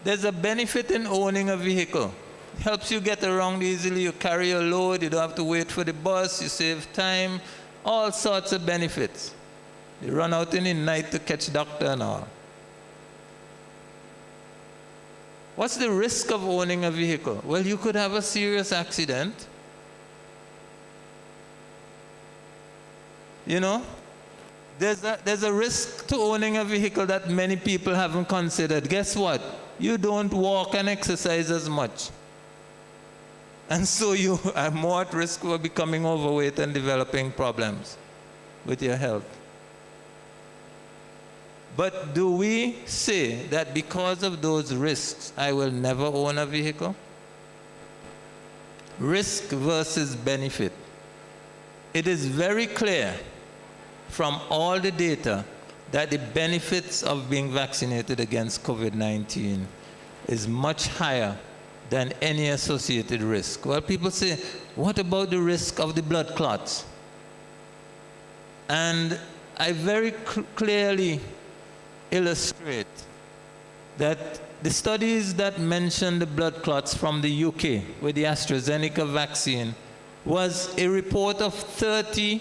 There's a benefit in owning a vehicle. It helps you get around easily. You carry your load. You don't have to wait for the bus. You save time. All sorts of benefits. You run out in the night to catch doctor and all. What's the risk of owning a vehicle? Well, you could have a serious accident. You know? There's a risk to owning a vehicle that many people haven't considered. Guess what? You don't walk and exercise as much. And so you are more at risk for becoming overweight and developing problems with your health. But do we say that because of those risks, I will never own a vehicle? Risk versus benefit. It is very clear from all the data that the benefits of being vaccinated against COVID-19 is much higher than any associated risk. Well, people say, what about the risk of the blood clots? And I very clearly illustrate that the studies that mention the blood clots from the UK with the AstraZeneca vaccine was a report of 30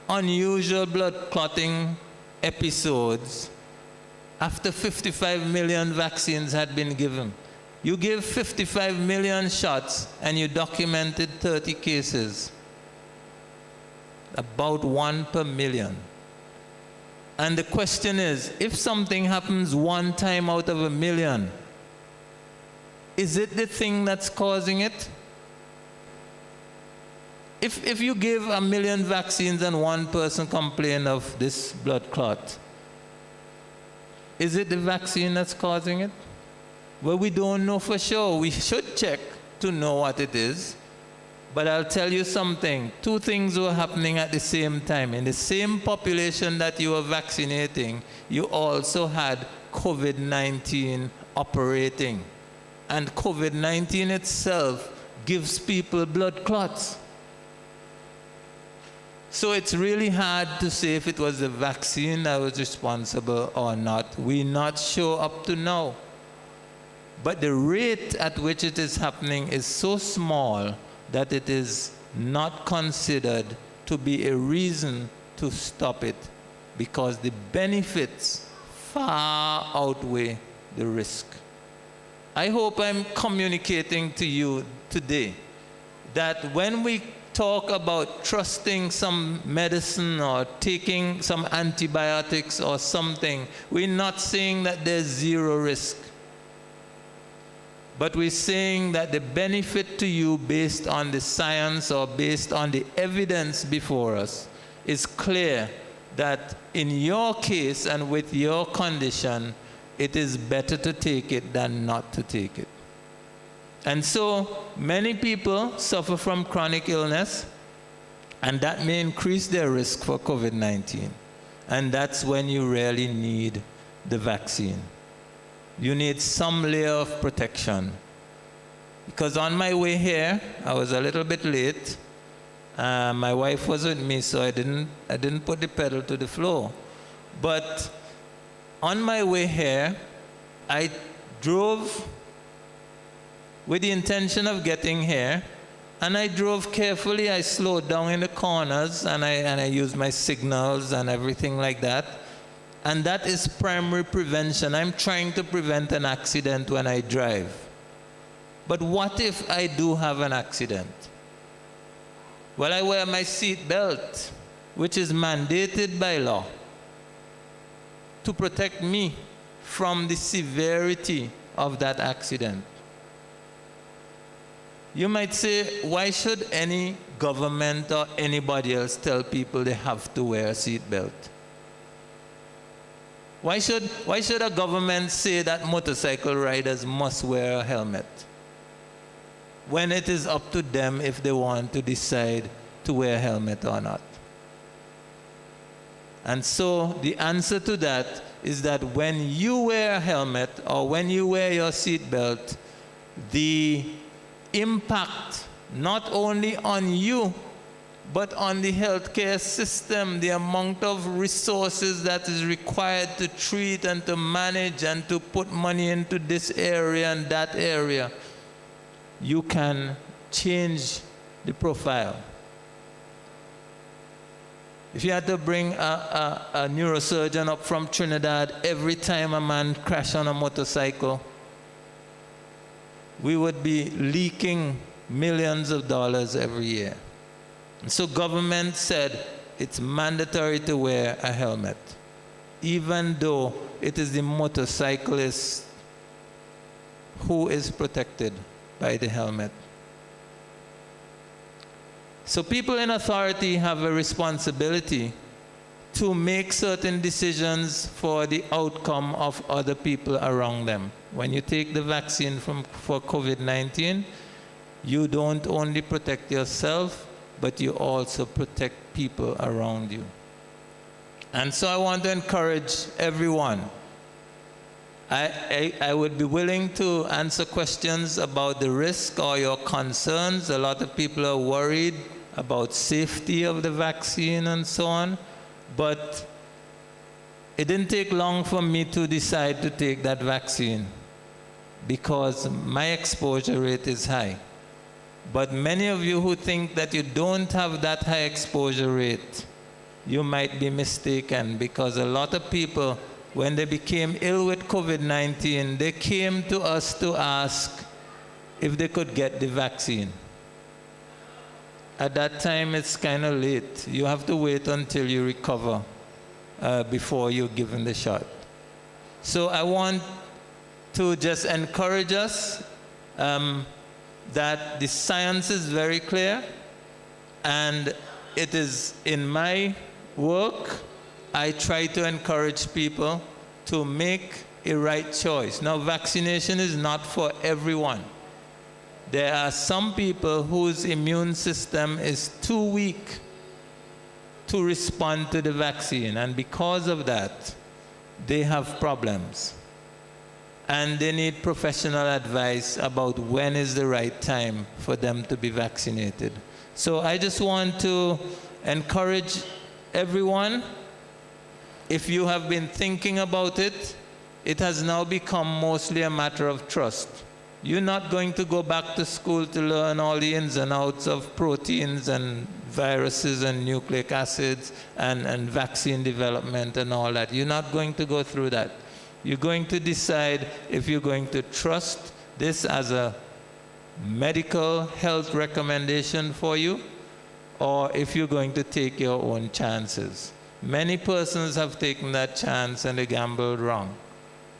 unusual blood clotting episodes after 55 million vaccines had been given. You give 55 million shots and you documented 30 cases, about 1 per million. And the question is, if something happens one time out of a million, is it the thing that's causing it? If you give 1 million vaccines and one person complains of this blood clot, is it the vaccine that's causing it? Well, we don't know for sure. We should check to know what it is. But I'll tell you something. Two things were happening at the same time. In the same population that you were vaccinating, you also had COVID-19 operating. And COVID-19 itself gives people blood clots. So it's really hard to say if it was the vaccine that was responsible or not. We're not sure up to now. But the rate at which it is happening is so small that it is not considered to be a reason to stop it, because the benefits far outweigh the risk. I hope I'm communicating to you today that when we talk about trusting some medicine or taking some antibiotics or something, we're not saying that there's zero risk. But we're saying that the benefit to you based on the science or based on the evidence before us is clear that in your case and with your condition, it is better to take it than not to take it. And so many people suffer from chronic illness, and that may increase their risk for COVID-19. And that's when you really need the vaccine. you need some layer of protection. Because on my way here, I was a little bit late. My wife was with me, so I didn't put the pedal to the floor. But on my way here, I drove with the intention of getting here, and I drove carefully. I slowed down in the corners, and I used my signals and everything like that. And that is primary prevention. I'm trying to prevent an accident when I drive. But what if I do have an accident? Well, I wear my seat belt, which is mandated by law to protect me from the severity of that accident. You might say, why should any government or anybody else tell people they have to wear a seat belt? Why should a government say that motorcycle riders must wear a helmet when it is up to them if they want to decide to wear a helmet or not? And so the answer to that is that when you wear a helmet or when you wear your seatbelt, the impact not only on you, but on the healthcare system, the amount of resources that is required to treat and to manage and to put money into this area and that area, you can change the profile. If you had to bring a neurosurgeon up from Trinidad every time a man crashed on a motorcycle, we would be leaking millions of dollars every year. So government said it's mandatory to wear a helmet, even though it is the motorcyclist who is protected by the helmet. So people in authority have a responsibility to make certain decisions for the outcome of other people around them. When you take the vaccine for COVID-19, you don't only protect yourself, but you also protect people around you. And so I want to encourage everyone. I would be willing to answer questions about the risk or your concerns. A lot of people are worried about safety of the vaccine and so on. But it didn't take long for me to decide to take that vaccine because my exposure rate is high. But many of you who think that you don't have that high exposure rate, you might be mistaken, because a lot of people, when they became ill with COVID-19, they came to us to ask if they could get the vaccine. At that time, it's kind of late. You have to wait until you recover before you're given the shot. So I want to just encourage us that the science is very clear, and it is in my work, I try to encourage people to make a right choice. Now, vaccination is not for everyone. There are some people whose immune system is too weak to respond to the vaccine, and because of that, they have problems. And they need professional advice about when is the right time for them to be vaccinated. So I just want to encourage everyone, if you have been thinking about it, it has now become mostly a matter of trust. You're not going to go back to school to learn all the ins and outs of proteins and viruses and nucleic acids and vaccine development and all that. You're not going to go through that. You're going to decide if you're going to trust this as a medical health recommendation for you, or if you're going to take your own chances. Many persons have taken that chance and they gambled wrong.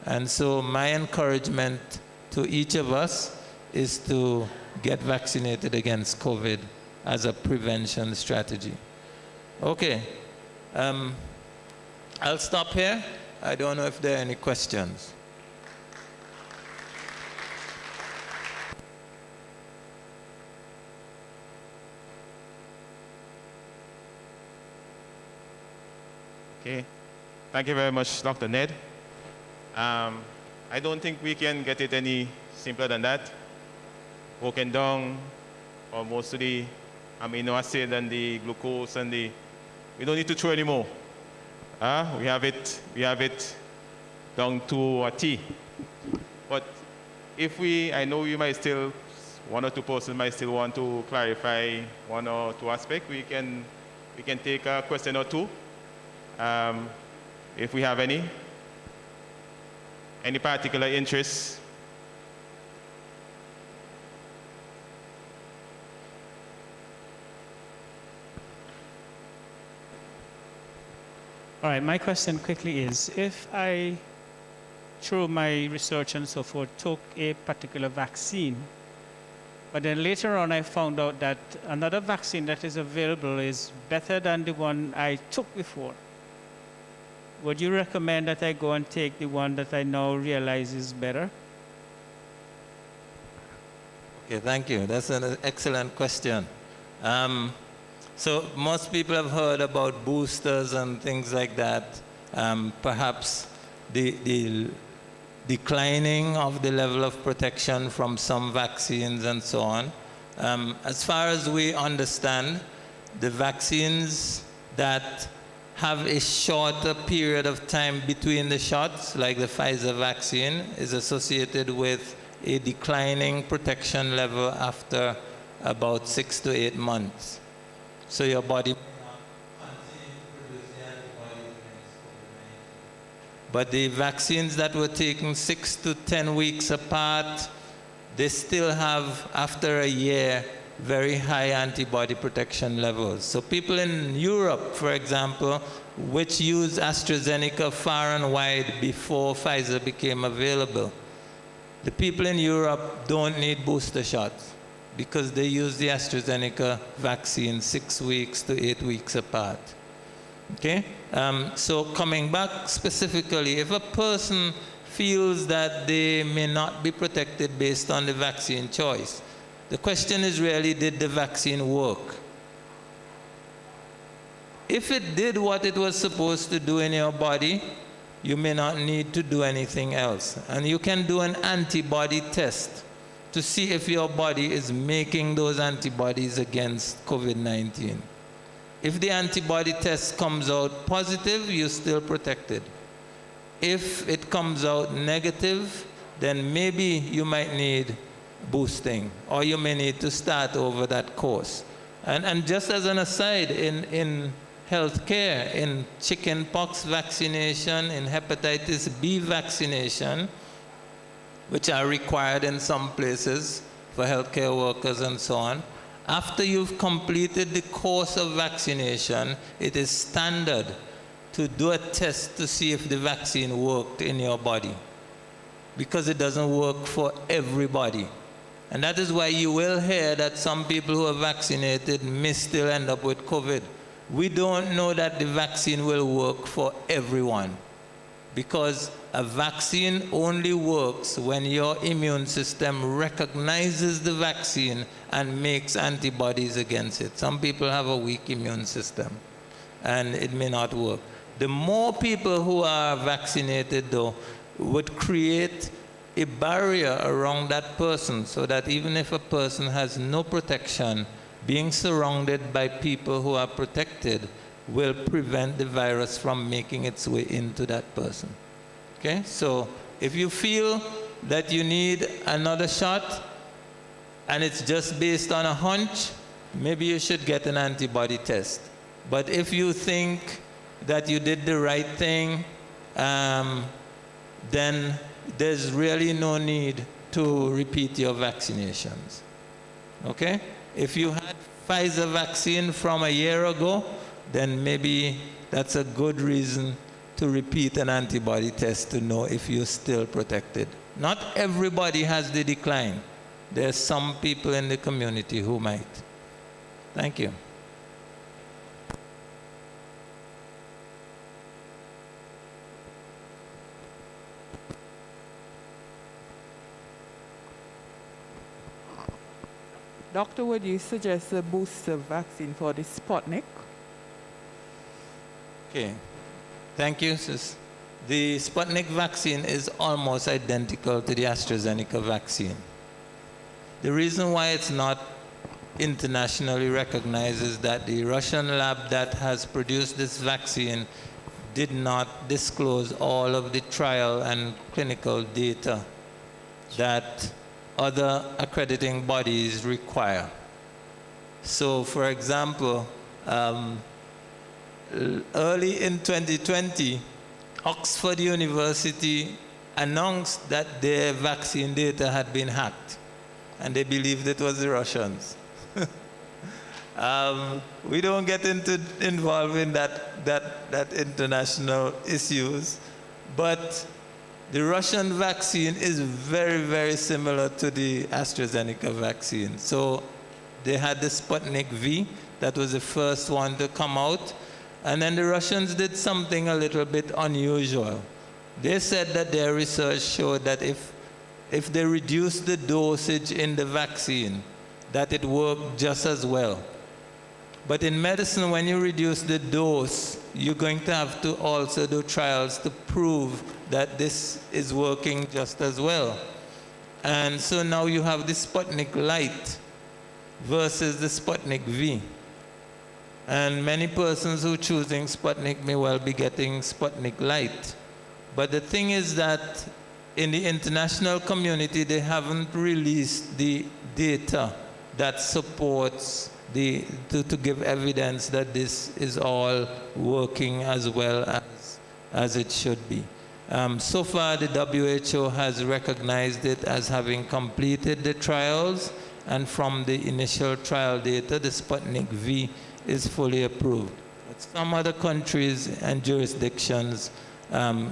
And so my encouragement to each of us is to get vaccinated against COVID as a prevention strategy. Okay, I'll stop here. I don't know if there are any questions. Okay, thank you very much, Dr. Ned. I don't think we can get it any simpler than that. Broken down, or most of the amino acid and the glucose and we don't need to throw anymore. We have it down to a T. But I know you might still, one or two persons might still want to clarify one or two aspects. We can take a question or two, if we have any particular interest. All right, my question quickly is, if I, through my research and so forth, took a particular vaccine, but then later on I found out that another vaccine that is available is better than the one I took before, would you recommend that I go and take the one that I now realize is better? Okay, thank you. That's an excellent question. So most people have heard about boosters and things like that. Perhaps the declining of the level of protection from some vaccines and so on. As far as we understand, the vaccines that have a shorter period of time between the shots, like the Pfizer vaccine, is associated with a declining protection level after about 6 to 8 months. So your body may not continue to produce the antibodies against COVID-19. But the vaccines that were taken 6 to 10 weeks apart, they still have, after a year, very high antibody protection levels. So people in Europe, for example, which used AstraZeneca far and wide before Pfizer became available, the people in Europe don't need booster shots because they use the AstraZeneca vaccine 6 weeks to 8 weeks apart. Okay? So coming back specifically, if a person feels that they may not be protected based on the vaccine choice, the question is really, did the vaccine work? If it did what it was supposed to do in your body, you may not need to do anything else. And you can do an antibody test to see if your body is making those antibodies against COVID-19. If the antibody test comes out positive, you're still protected. If it comes out negative, then maybe you might need boosting, or you may need to start over that course. And just as an aside, in healthcare, in chickenpox vaccination, in hepatitis B vaccination, which are required in some places for healthcare workers and so on, after you've completed the course of vaccination, it is standard to do a test to see if the vaccine worked in your body, because it doesn't work for everybody. And that is why you will hear that some people who are vaccinated may still end up with COVID. We don't know that the vaccine will work for everyone, because a vaccine only works when your immune system recognizes the vaccine and makes antibodies against it. Some people have a weak immune system, and it may not work. The more people who are vaccinated, though, would create a barrier around that person, so that even if a person has no protection, being surrounded by people who are protected will prevent the virus from making its way into that person. Okay? So if you feel that you need another shot and it's just based on a hunch, maybe you should get an antibody test. But if you think that you did the right thing, then there's really no need to repeat your vaccinations. Okay? If you had Pfizer vaccine from a year ago, then maybe that's a good reason to repeat an antibody test to know if you're still protected. Not everybody has the decline. There's some people in the community who might. Thank you. Doctor, would you suggest a booster vaccine for the Sputnik? Okay. Thank you, Sis The Sputnik vaccine is almost identical to the AstraZeneca vaccine. The reason why it's not internationally recognized is that the Russian lab that has produced this vaccine did not disclose all of the trial and clinical data that other accrediting bodies require. So, for example, early in 2020, Oxford University announced that their vaccine data had been hacked, and they believed it was the Russians. We don't get involved in that international issues, but the Russian vaccine is very, very similar to the AstraZeneca vaccine. So they had the Sputnik V, that was the first one to come out, and then the Russians did something a little bit unusual. They said that their research showed that if they reduced the dosage in the vaccine, that it worked just as well. But in medicine, when you reduce the dose, you're going to have to also do trials to prove that this is working just as well. And so now you have the Sputnik Light versus the Sputnik V. And many persons who are choosing Sputnik may well be getting Sputnik Light. But the thing is that in the international community, they haven't released the data that supports to give evidence that this is all working as well as it should be. So far, the WHO has recognized it as having completed the trials, and from the initial trial data, the Sputnik V is fully approved. But some other countries and jurisdictions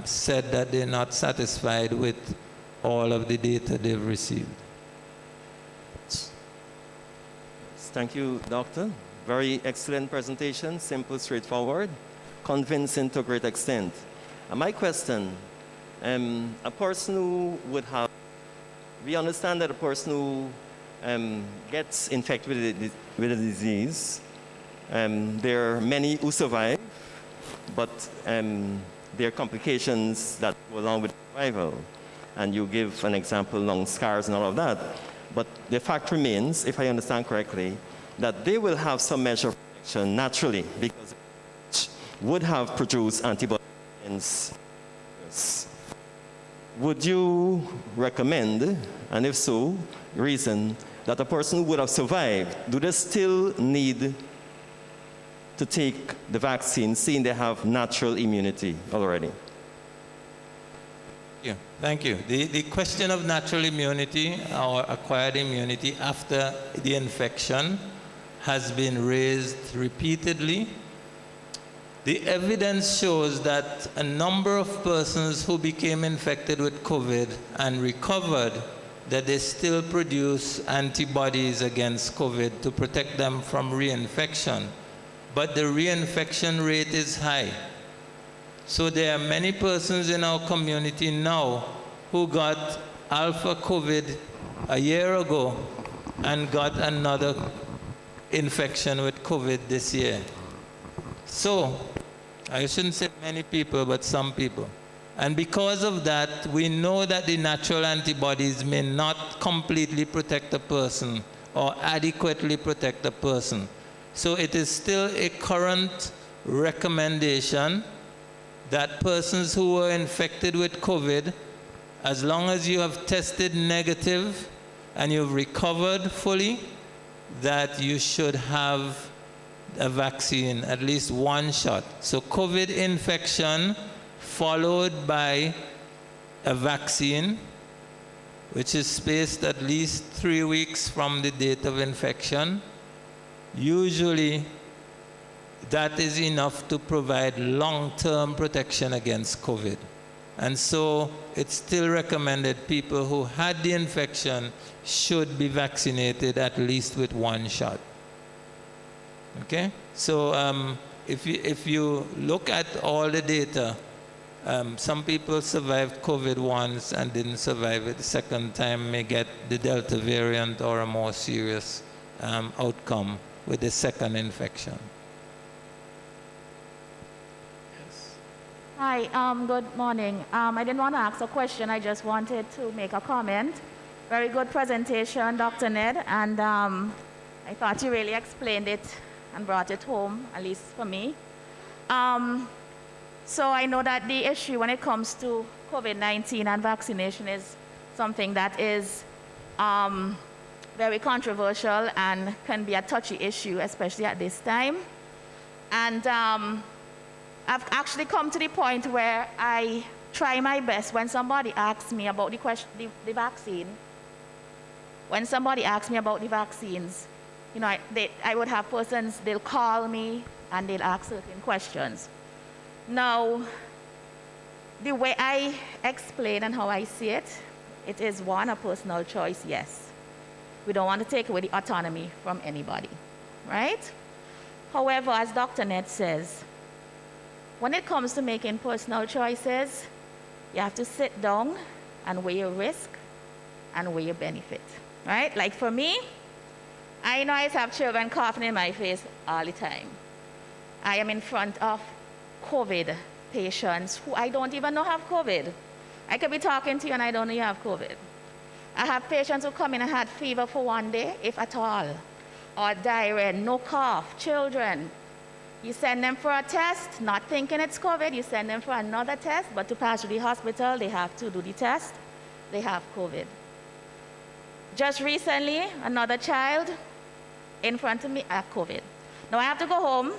said that they're not satisfied with all of the data they've received. Thank you, Doctor. Very excellent presentation, simple, straightforward, convincing to a great extent. My question, a person who would have, we understand that a person who gets infected with a disease, there are many who survive, but there are complications that go along with survival. And you give an example, lung scars and all of that. But the fact remains, if I understand correctly, that they will have some measure of protection naturally because it would have produced antibodies against this. Would you recommend, and if so, reason, that a person who would have survived, do they still need to take the vaccine, seeing they have natural immunity already? Yeah, thank you. The question of natural immunity or acquired immunity after the infection has been raised repeatedly. The evidence shows that a number of persons who became infected with COVID and recovered, that they still produce antibodies against COVID to protect them from reinfection. But the reinfection rate is high. So there are many persons in our community now who got alpha COVID a year ago and got another infection with COVID this year. So, I shouldn't say many people, but some people. And because of that, we know that the natural antibodies may not completely protect a person or adequately protect a person. So it is still a current recommendation that persons who were infected with COVID, as long as you have tested negative and you've recovered fully, that you should have a vaccine, at least one shot. So COVID infection followed by a vaccine, which is spaced at least 3 weeks from the date of infection. Usually, that is enough to provide long-term protection against COVID. And so it's still recommended people who had the infection should be vaccinated at least with one shot. Okay? So if you look at all the data, some people survived COVID once and didn't survive it the second time, may get the Delta variant or a more serious outcome with the second infection. Hi, good morning. I didn't want to ask a question, I just wanted to make a comment. Very good presentation, Dr. Ned, and I thought you really explained it and brought it home, at least for me. So I know that the issue when it comes to COVID-19 and vaccination is something that is very controversial and can be a touchy issue, especially at this time. And I've actually come to the point where I try my best when somebody asks me about the vaccine. When somebody asks me about the vaccines, you know, I would have persons, they'll call me and they'll ask certain questions. Now, the way I explain and how I see it, it is one, a personal choice, yes. We don't want to take away the autonomy from anybody, right? However, as Dr. Ned says, when it comes to making personal choices, you have to sit down and weigh your risk and weigh your benefit, right? Like for me, I know I have children coughing in my face all the time. I am in front of COVID patients who I don't even know have COVID. I could be talking to you and I don't know you have COVID. I have patients who come in and had fever for one day, if at all, or diarrhea, no cough, children. You send them for a test, not thinking it's COVID. You send them for another test, but to pass through the hospital, they have to do the test. They have COVID. Just recently, another child in front of me have COVID. Now I have to go home.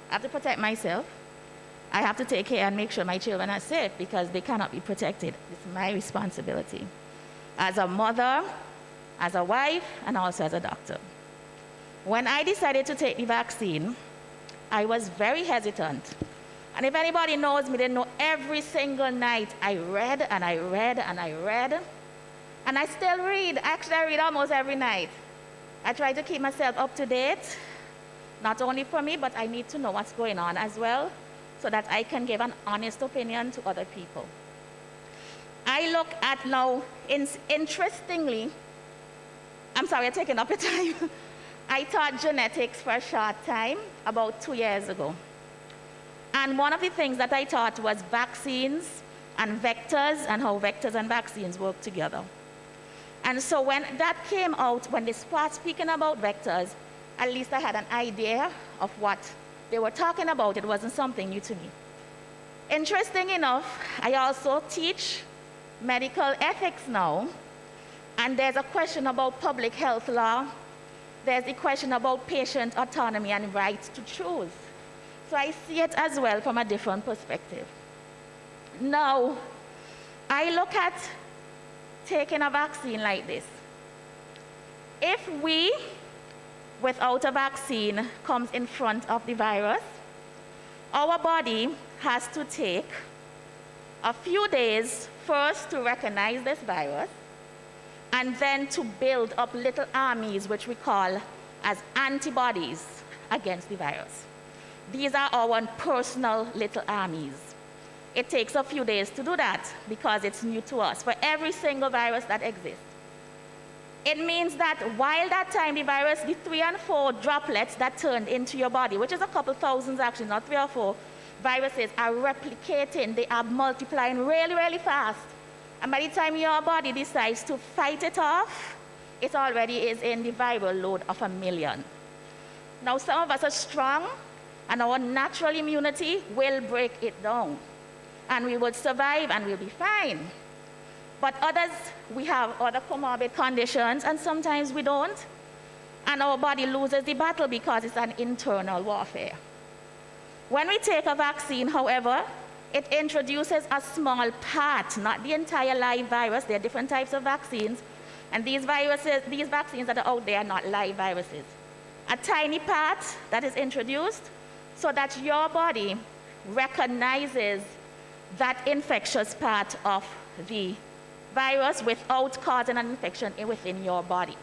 I have to protect myself. I have to take care and make sure my children are safe because they cannot be protected. It's my responsibility as a mother, as a wife, and also as a doctor. When I decided to take the vaccine, I was very hesitant. And if anybody knows me, they know every single night I read and I read and I read. And I still read. Actually, I read almost every night. I try to keep myself up to date, not only for me, but I need to know what's going on as well, so that I can give an honest opinion to other people. I look at now, interestingly, I'm sorry, I'm taking up your time. I taught genetics for a short time, about 2 years ago. And one of the things that I taught was vaccines and vectors and how vectors and vaccines work together. And so when that came out, when they started speaking about vectors, at least I had an idea of what they were talking about. It wasn't something new to me. Interesting enough, I also teach medical ethics now, and there's a question about public health law. There's a question about patient autonomy and right to choose. So I see it as well from a different perspective. Now, I look at taking a vaccine like this. If we, without a vaccine, comes in front of the virus, our body has to take a few days first to recognize this virus, and then to build up little armies, which we call as antibodies against the virus. These are our personal little armies. It takes a few days to do that because it's new to us for every single virus that exists. It means that while that time the virus, the 3 and 4 droplets that turned into your body, which is a couple thousands actually, not 3 or 4 viruses, are replicating, they are multiplying really, really fast. And by the time your body decides to fight it off, it already is in the viral load of 1 million. Now, some of us are strong, and our natural immunity will break it down. And we will survive, and we'll be fine. But others, we have other comorbid conditions, and sometimes we don't. And our body loses the battle because it's an internal warfare. When we take a vaccine, however, it introduces a small part, not the entire live virus. There are different types of vaccines. And these vaccines that are out there are not live viruses. A tiny part that is introduced so that your body recognizes that infectious part of the virus without causing an infection within your body.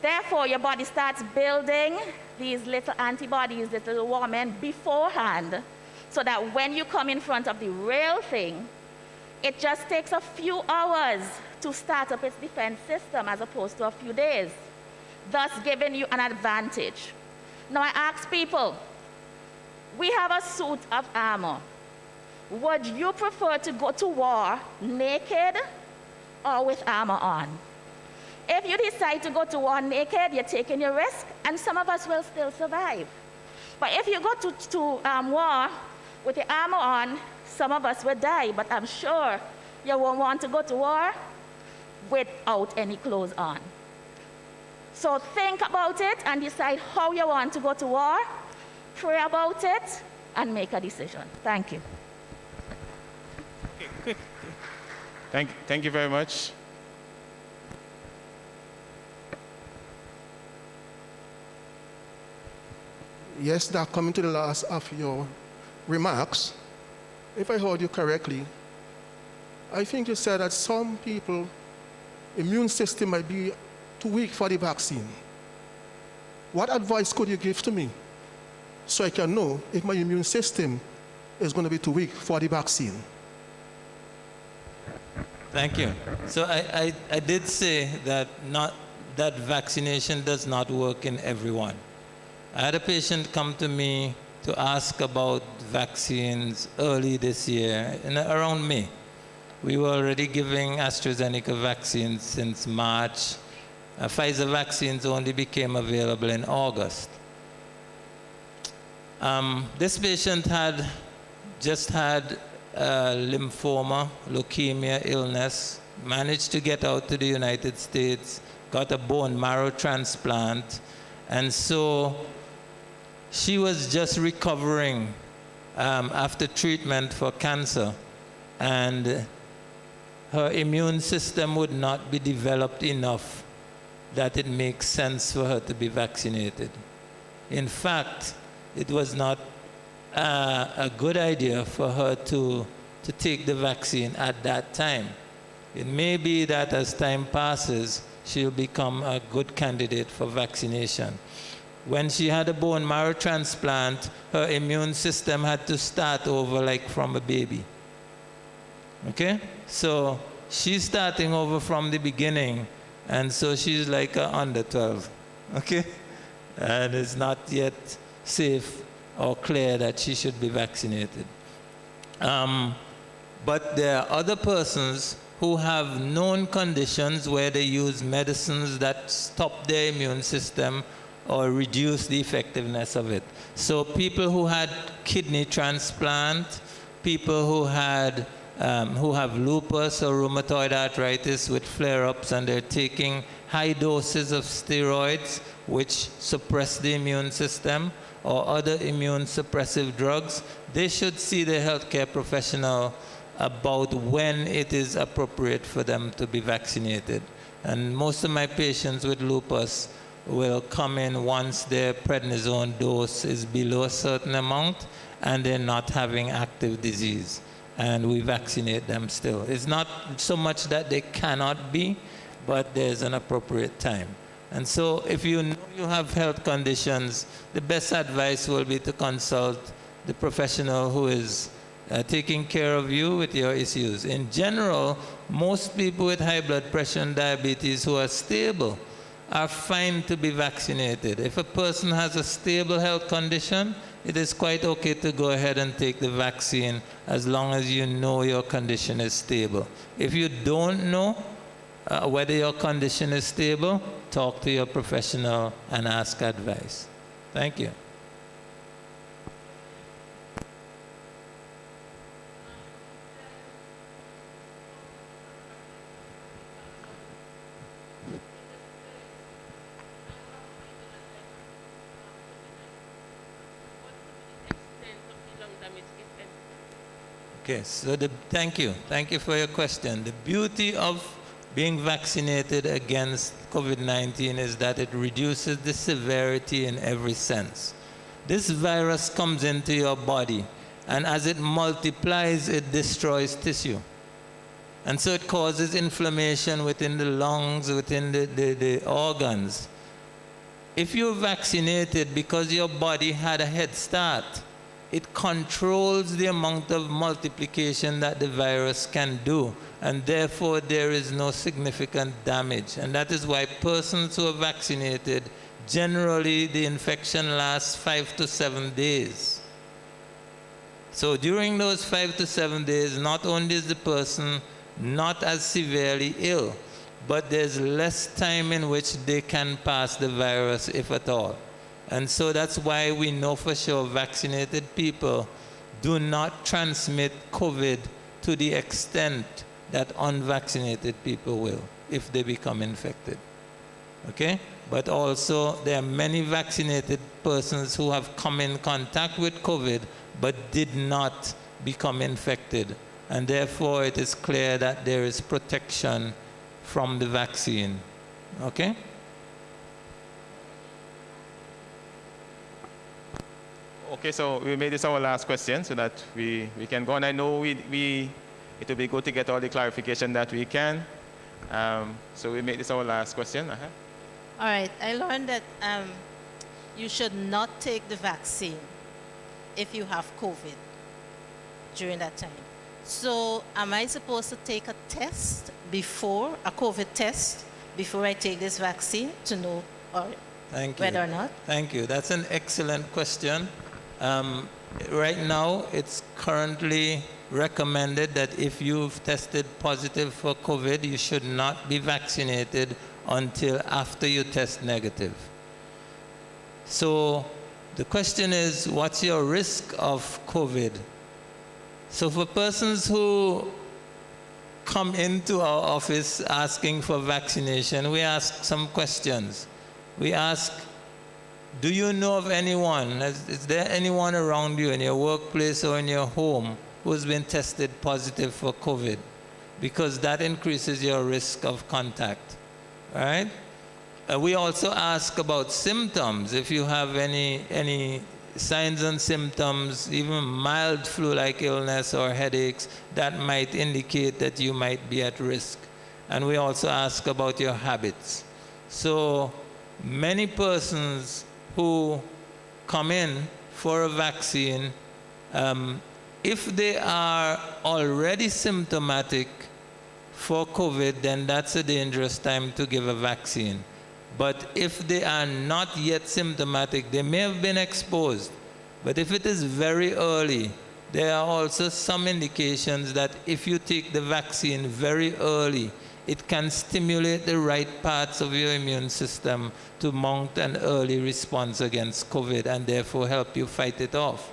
Therefore, your body starts building these little antibodies, these little warmen beforehand, so that when you come in front of the real thing, it just takes a few hours to start up its defense system as opposed to a few days, thus giving you an advantage. Now I ask people, we have a suit of armor. would you prefer to go to war naked or with armor on? If you decide to go to war naked, you're taking your risk, and some of us will still survive. But if you go to war with the armor on, some of us will die, but I'm sure you won't want to go to war without any clothes on. So think about it and decide how you want to go to war, pray about it, and make a decision. Thank you. Quick. Thank you very much. Yes, now coming to the last of your remarks, if I heard you correctly, I think you said that some people, immune system might be too weak for the vaccine. What advice could you give to me so I can know if my immune system is going to be too weak for the vaccine? Thank you. So I did say that vaccination does not work in everyone. I had a patient come to me to ask about vaccines early this year, around May. We were already giving AstraZeneca vaccines since March. Pfizer vaccines only became available in August. This patient had just had lymphoma, leukemia illness, managed to get out to the United States, got a bone marrow transplant, and so she was just recovering after treatment for cancer, and her immune system would not be developed enough that it makes sense for her to be vaccinated. In fact, it was not a good idea for her to take the vaccine at that time. It may be that as time passes, she'll become a good candidate for vaccination. When she had a bone marrow transplant, her immune system had to start over like from a baby. Okay? So she's starting over from the beginning, and so she's like under 12. Okay? And it's not yet safe or clear that she should be vaccinated. But there are other persons who have known conditions where they use medicines that stop their immune system or reduce the effectiveness of it. So people who had kidney transplant, people who have lupus or rheumatoid arthritis with flare-ups, and they're taking high doses of steroids which suppress the immune system, or other immune suppressive drugs, they should see the healthcare professional about when it is appropriate for them to be vaccinated. And most of my patients with lupus will come in once their prednisone dose is below a certain amount and they're not having active disease, and we vaccinate them still. It's not so much that they cannot be, but there's an appropriate time. And so if you know you have health conditions, the best advice will be to consult the professional who is taking care of you with your issues. In general, most people with high blood pressure and diabetes who are stable are fine to be vaccinated. If a person has a stable health condition, it is quite okay to go ahead and take the vaccine as long as you know your condition is stable. If you don't know whether your condition is stable, talk to your professional and ask advice. Thank you. Okay, so thank you. Thank you for your question. The beauty of being vaccinated against COVID-19 is that it reduces the severity in every sense. This virus comes into your body, and as it multiplies, it destroys tissue. And so it causes inflammation within the lungs, within the organs. If you're vaccinated because your body had a head start, it controls the amount of multiplication that the virus can do, and therefore there is no significant damage. And that is why persons who are vaccinated, generally the infection lasts 5 to 7 days. So during those 5 to 7 days, not only is the person not as severely ill, but there's less time in which they can pass the virus, if at all. And so that's why we know for sure vaccinated people do not transmit COVID to the extent that unvaccinated people will if they become infected. Okay? But also there are many vaccinated persons who have come in contact with COVID but did not become infected. And therefore it is clear that there is protection from the vaccine. Okay? Okay, so we made this our last question so that we can go on. I know it will be good to get all the clarification that we can. So we made this our last question. All right, I learned that you should not take the vaccine if you have COVID during that time. So am I supposed to take a test before, a COVID test, before I take this vaccine to know whether or not? Thank you. That's an excellent question. Right now, it's currently recommended that if you've tested positive for COVID, you should not be vaccinated until after you test negative. So the question is, what's your risk of COVID? So for persons who come into our office asking for vaccination, we ask some questions. We ask, do you know of anyone, is there anyone around you in your workplace or in your home who's been tested positive for COVID? Because that increases your risk of contact, right? We also ask about symptoms. If you have any signs and symptoms, even mild flu-like illness or headaches, that might indicate that you might be at risk. And we also ask about your habits. So many persons who come in for a vaccine, if they are already symptomatic for COVID, then that's a dangerous time to give a vaccine. But if they are not yet symptomatic, they may have been exposed. But if it is very early, there are also some indications that if you take the vaccine very early, it can stimulate the right parts of your immune system to mount an early response against COVID and therefore help you fight it off.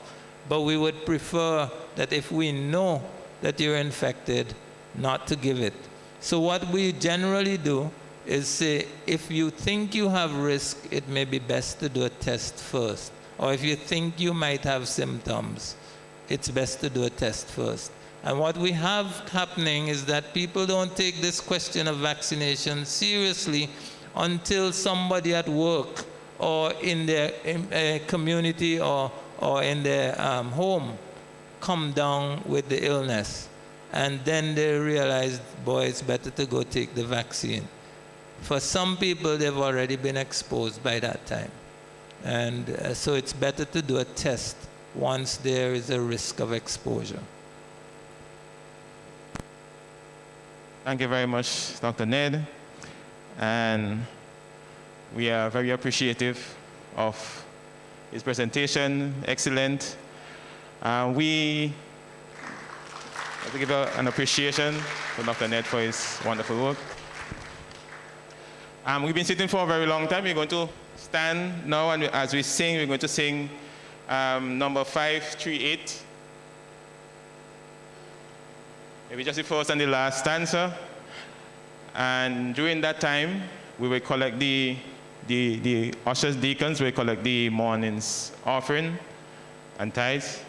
But we would prefer that if we know that you're infected, not to give it. So what we generally do is say, if you think you have risk, it may be best to do a test first. Or if you think you might have symptoms, it's best to do a test first. And what we have happening is that people don't take this question of vaccination seriously until somebody at work or in their community or in their home come down with the illness. And then they realize, boy, it's better to go take the vaccine. For some people, they've already been exposed by that time. And so it's better to do a test once there is a risk of exposure. Thank you very much, Dr. Ned. And we are very appreciative of his presentation, excellent. We have to give an appreciation to Dr. Ned for his wonderful work. We've been sitting for a very long time. We're going to stand now, and as we sing, we're going to sing number 538. Maybe just the first and the last stanza. And during that time, we will collect the ushers, deacons will collect the morning's offering and tithes.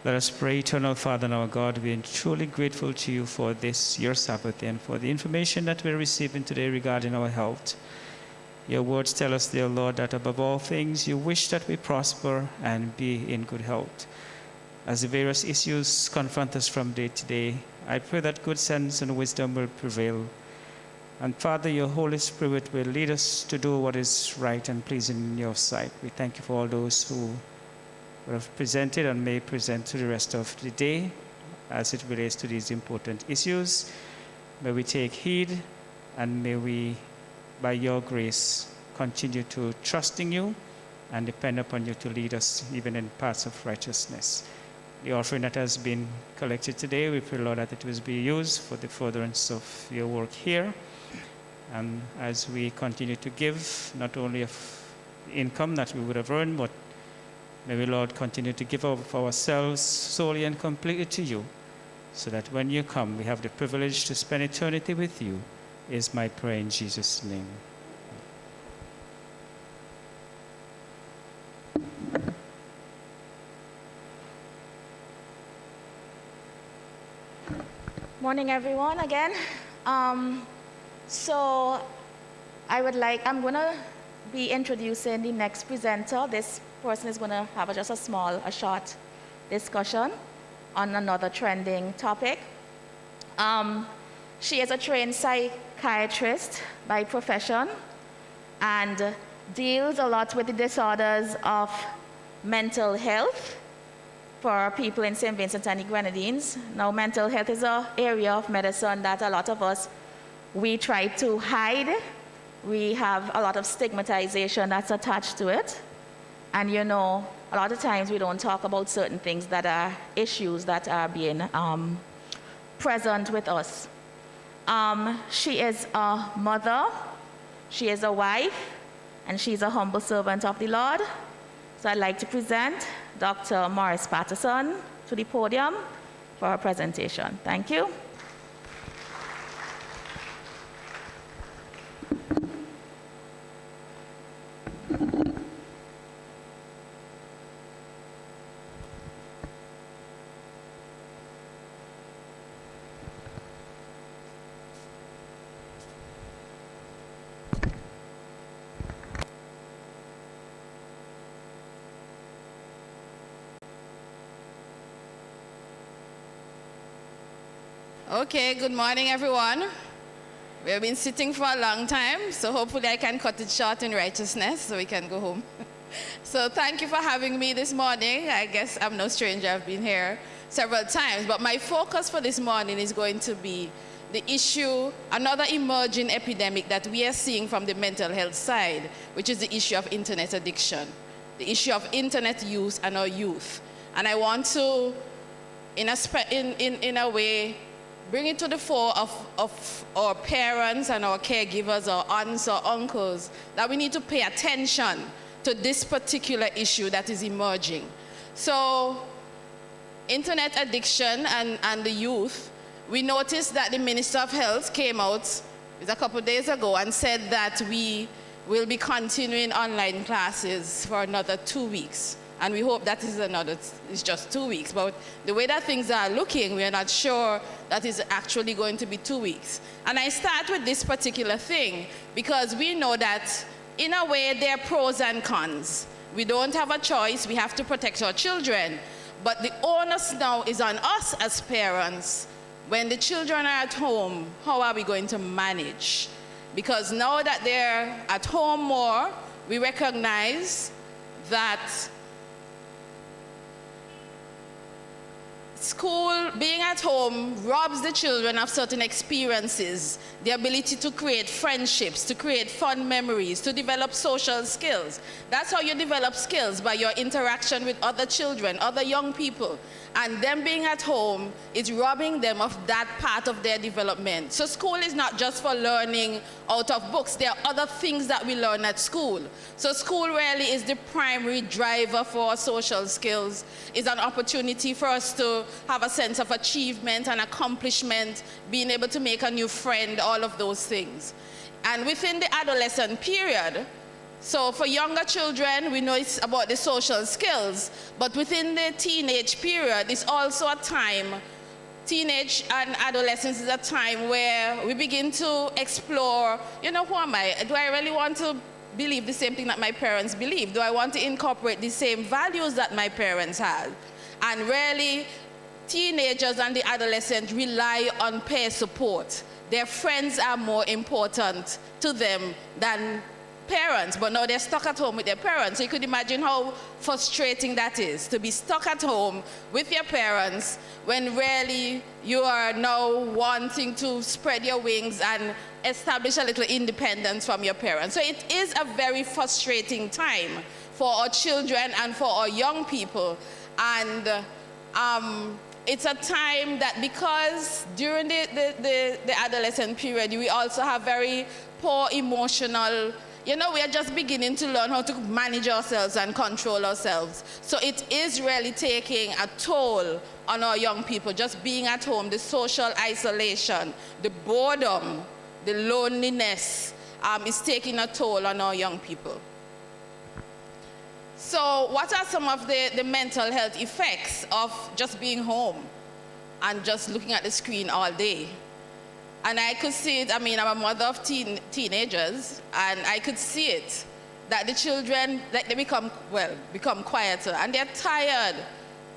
Let us pray. Eternal Father and our God, we are truly grateful to you for this, your Sabbath, and for the information that we're receiving today regarding our health. Your words tell us, dear Lord, that above all things, you wish that we prosper and be in good health. As the various issues confront us from day to day, I pray that good sense and wisdom will prevail. And Father, your Holy Spirit will lead us to do what is right and pleasing in your sight. We thank you for all those who have presented and may present to the rest of the day as it relates to these important issues. May we take heed, and may we, by your grace, continue to trust in you and depend upon you to lead us even in paths of righteousness. The offering that has been collected today, we pray, Lord, that it will be used for the furtherance of your work here. And as we continue to give, not only of income that we would have earned, but may we, Lord, continue to give of ourselves solely and completely to you, so that when you come, we have the privilege to spend eternity with you, is my prayer in Jesus' name. Morning, everyone, again. So I'm going to be introducing the next presenter. This person is going to have just a short discussion on another trending topic. She is a trained psychiatrist by profession and deals a lot with the disorders of mental health for people in St. Vincent and the Grenadines. Now, mental health is an area of medicine that a lot of us, we try to hide. We have a lot of stigmatization that's attached to it. And you know, a lot of times we don't talk about certain things that are issues that are being present with us. She is a mother, she is a wife, and she's a humble servant of the Lord. So I'd like to present Dr. Morris-Patterson to the podium for her presentation. Thank you. Okay, good morning, everyone. We have been sitting for a long time, so hopefully I can cut it short in righteousness so we can go home. So thank you for having me this morning. I guess I'm no stranger. I've been here several times, but my focus for this morning is going to be the issue, another emerging epidemic that we are seeing from the mental health side, which is the issue of internet addiction, the issue of internet use and our youth. And I want to, in a way, bring it to the fore of our parents and our caregivers, our aunts or uncles, that we need to pay attention to this particular issue that is emerging. So, internet addiction and the youth, we noticed that the Minister of Health came out a couple of days ago and said that we will be continuing online classes for another 2 weeks. And we hope that is just 2 weeks. But the way that things are looking, we are not sure that is actually going to be 2 weeks. And I start with this particular thing because we know that, in a way, there are pros and cons. We don't have a choice. We have to protect our children. But the onus now is on us as parents. When the children are at home, how are we going to manage? Because now that they're at home more, we recognize that school, being at home, robs the children of certain experiences, the ability to create friendships, to create fun memories, to develop social skills. That's how you develop skills, by your interaction with other children, other young people. And them being at home is robbing them of that part of their development. So school is not just for learning out of books. There are other things that we learn at school. So school really is the primary driver for our social skills. It's an opportunity for us to have a sense of achievement and accomplishment, being able to make a new friend, all of those things. And within the adolescent period, So for younger children, we know it's about the social skills, but within the teenage period, it's also a time, teenage and adolescence is a time where we begin to explore, you know, who am I? Do I really want to believe the same thing that my parents believe? Do I want to incorporate the same values that my parents had? And really, teenagers and the adolescents rely on peer support. Their friends are more important to them than parents, but now they're stuck at home with their parents. So you could imagine how frustrating that is, to be stuck at home with your parents when really you are now wanting to spread your wings and establish a little independence from your parents. So it is a very frustrating time for our children and for our young people. And it's a time that, because during the adolescent period, we also have very poor emotional, you know, we are just beginning to learn how to manage ourselves and control ourselves. So it is really taking a toll on our young people, just being at home, the social isolation, the boredom, the loneliness is taking a toll on our young people. So what are some of the mental health effects of just being home and just looking at the screen all day? And I could see it, I mean, I'm a mother of teenagers, and I could see it, that the children, like, they become quieter, and they're tired.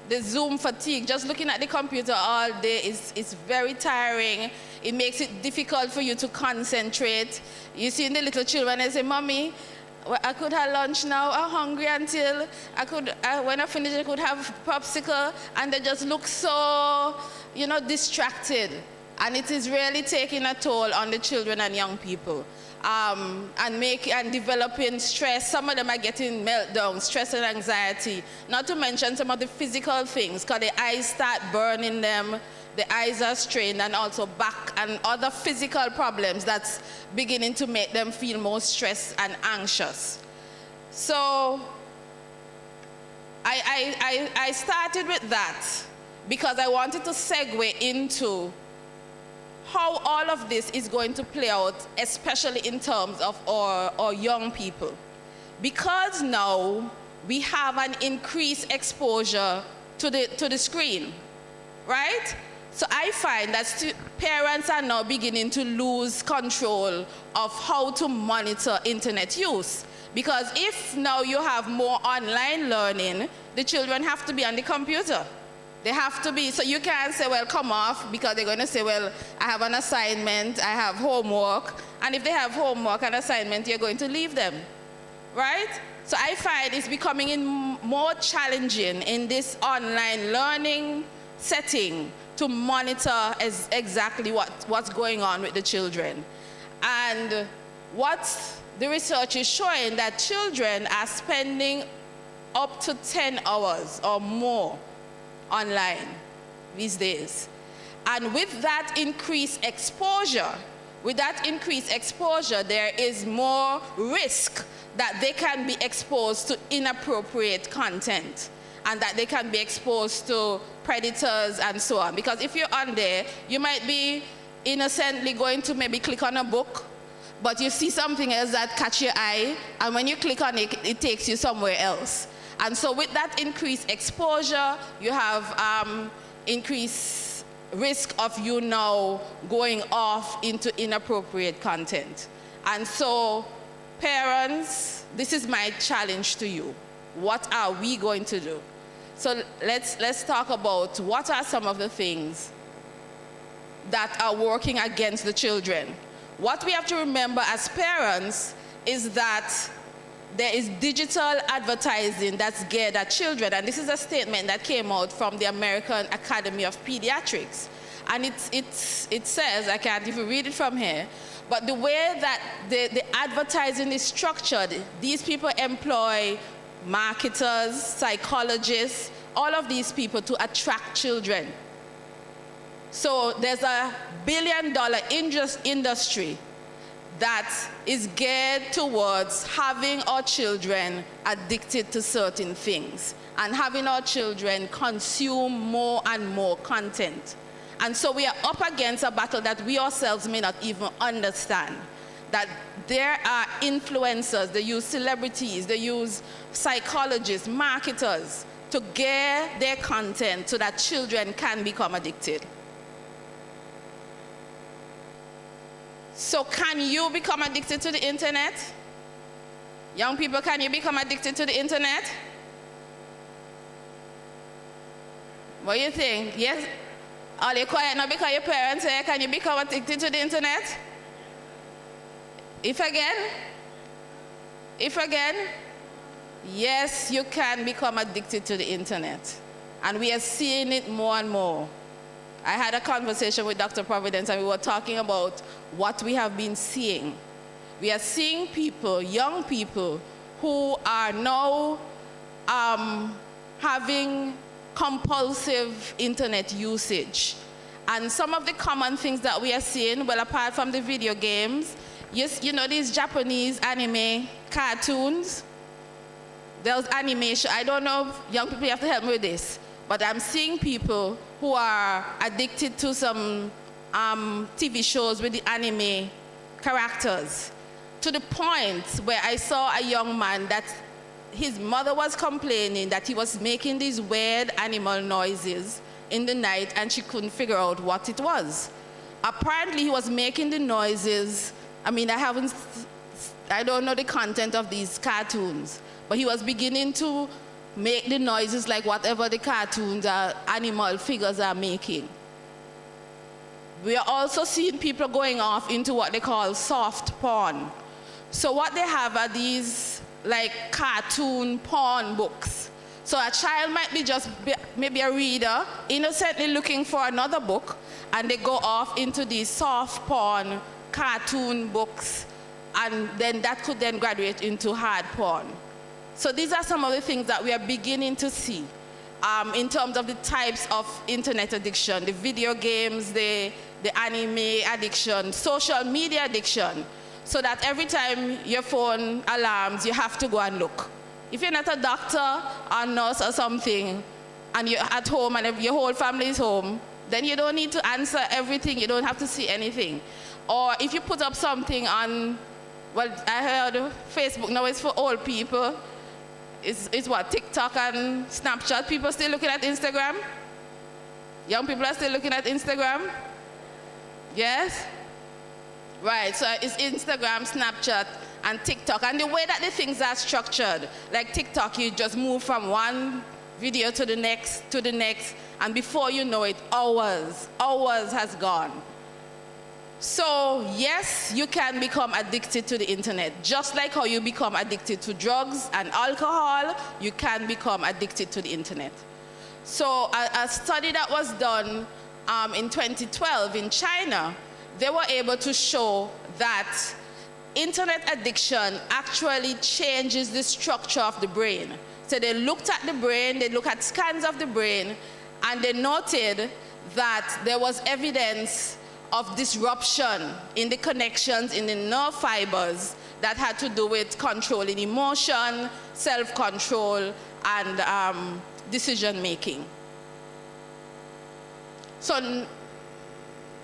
The Zoom fatigue, just looking at the computer all day is very tiring. It makes it difficult for you to concentrate. You see the little children, they say, Mommy, well, I could have lunch now, I'm hungry until when I finish I could have popsicle, and they just look so, you know, distracted. And it is really taking a toll on the children and young people, and developing stress. Some of them are getting meltdowns, stress and anxiety, not to mention some of the physical things, because the eyes start burning them, the eyes are strained, and also back and other physical problems that's beginning to make them feel more stressed and anxious. So I started with that because I wanted to segue into how all of this is going to play out, especially in terms of our young people. Because now we have an increased exposure to the screen, right? So I find that parents are now beginning to lose control of how to monitor internet use. Because if now you have more online learning, the children have to be on the computer. They have to be, so you can't say, well, come off, because they're going to say, well, I have an assignment, I have homework, and if they have homework and assignment, you're going to leave them, right? So I find it's becoming more challenging in this online learning setting to monitor exactly what's going on with the children. And what the research is showing, that children are spending up to 10 hours or more online these days. And with that increased exposure, there is more risk that they can be exposed to inappropriate content, and that they can be exposed to predators and so on. Because if you're on there, you might be innocently going to maybe click on a book, but you see something else that catch your eye, and when you click on it, it takes you somewhere else. And so with that increased exposure, you have increased risk of you now going off into inappropriate content. And so parents, this is my challenge to you. What are we going to do? So let's talk about what are some of the things that are working against the children. What we have to remember as parents is that there is digital advertising that's geared at children. And this is a statement that came out from the American Academy of Pediatrics. And it says, I can't even read it from here, but the way that the advertising is structured, these people employ marketers, psychologists, all of these people to attract children. So there's a billion-dollar industry that is geared towards having our children addicted to certain things and having our children consume more and more content. And so we are up against a battle that we ourselves may not even understand. that there are influencers, they use celebrities, they use psychologists, marketers to gear their content so that children can become addicted. So can you become addicted to the internet? Young people, can you become addicted to the internet? What do you think? Yes? Are you quiet now because your parents say, can you become addicted to the internet? If again? If again? Yes, you can become addicted to the internet. And we are seeing it more and more. I had a conversation with Dr. Providence and we were talking about what we have been seeing. We are seeing people, young people, who are now having compulsive internet usage. And some of the common things that we are seeing, well, apart from the video games, yes, you know these Japanese anime cartoons? There's animation. I don't know, young people, you have to help me with this. But I'm seeing people who are addicted to some TV shows with the anime characters, to the point where I saw a young man that his mother was complaining that he was making these weird animal noises in the night and she couldn't figure out what it was. Apparently he was making the noises, I mean, I don't know the content of these cartoons, but he was beginning to make the noises like whatever the cartoons or animal figures are making. We are also seeing people going off into what they call soft porn. So what they have are these like cartoon porn books. So a child might be maybe a reader, innocently looking for another book, and they go off into these soft porn cartoon books, and then that could then graduate into hard porn. So these are some of the things that we are beginning to see in terms of the types of internet addiction, the video games, the anime addiction, social media addiction, so that every time your phone alarms, you have to go and look. If you're not a doctor or nurse or something, and you're at home and your whole family is home, then you don't need to answer everything, you don't have to see anything. Or if you put up something on, well, I heard Facebook now is for old people. It's what, TikTok and Snapchat? People still looking at Instagram? Young people are still looking at Instagram? Yes? Right, so it's Instagram, Snapchat, and TikTok. And the way that the things are structured, like TikTok, you just move from one video to the next, and before you know it, hours has gone. So yes, you can become addicted to the internet. Just like how you become addicted to drugs and alcohol, you can become addicted to the internet. So a study that was done in 2012 in China, they were able to show that internet addiction actually changes the structure of the brain. So they looked at the brain, they looked at scans of the brain, and they noted that there was evidence of disruption in the connections in the nerve fibers that had to do with controlling emotion, self-control, and decision making. So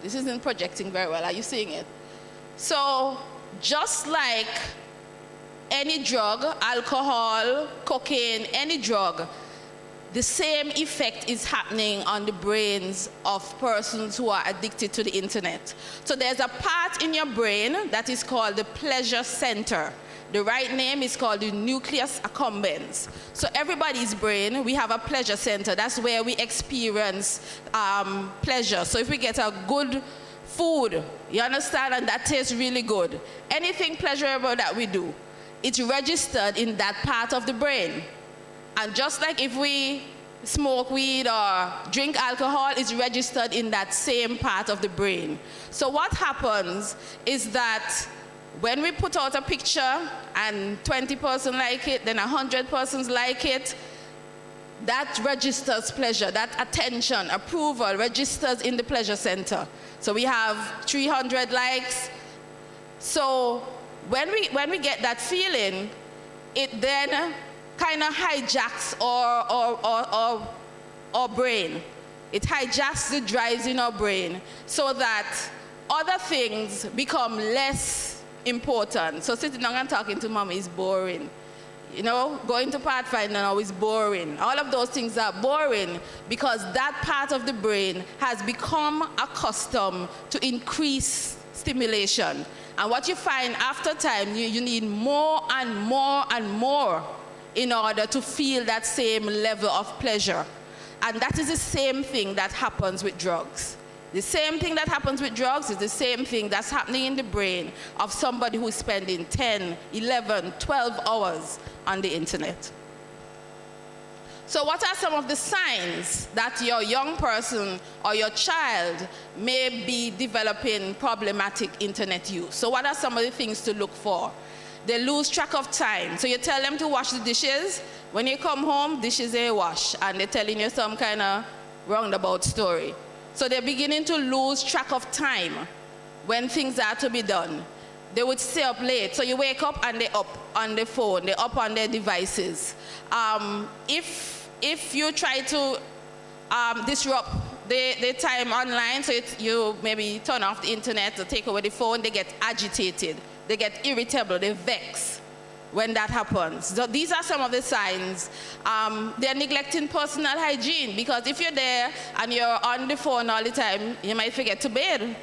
this isn't projecting very well. Are you seeing it? So just like any drug, alcohol, cocaine, any drug, the same effect is happening on the brains of persons who are addicted to the internet. So there's a part in your brain that is called the pleasure center. The right name is called the nucleus accumbens. So everybody's brain, we have a pleasure center. That's where we experience pleasure. So if we get a good food, you understand, and that tastes really good, anything pleasurable that we do, it's registered in that part of the brain. And just like if we smoke weed or drink alcohol, it's registered in that same part of the brain. So what happens is that when we put out a picture and 20 persons like it, then 100 persons like it, that registers pleasure, that attention, approval registers in the pleasure center. So we have 300 likes. So when we get that feeling, it then kind of hijacks our brain. It hijacks the drives in our brain so that other things become less important. So sitting down and talking to mommy is boring. You know, going to pathfinder now is boring. All of those things are boring because that part of the brain has become accustomed to increase stimulation. And what you find after time, you need more and more and more in order to feel that same level of pleasure. And that is the same thing that happens with drugs. The same thing that happens with drugs is the same thing that's happening in the brain of somebody who's spending 10, 11, 12 hours on the internet. So what are some of the signs that your young person or your child may be developing problematic internet use? So what are some of the things to look for? They lose track of time. So you tell them to wash the dishes. When you come home, dishes ain't washed, and they're telling you some kind of roundabout story. So they're beginning to lose track of time when things are to be done. They would stay up late. So you wake up and they're up on the phone, they're up on their devices. If you try to disrupt the time online, so you maybe turn off the internet or take away the phone, they get agitated, they get irritable, they vex when that happens. So these are some of the signs. They're neglecting personal hygiene, because if you're there and you're on the phone all the time, you might forget to bathe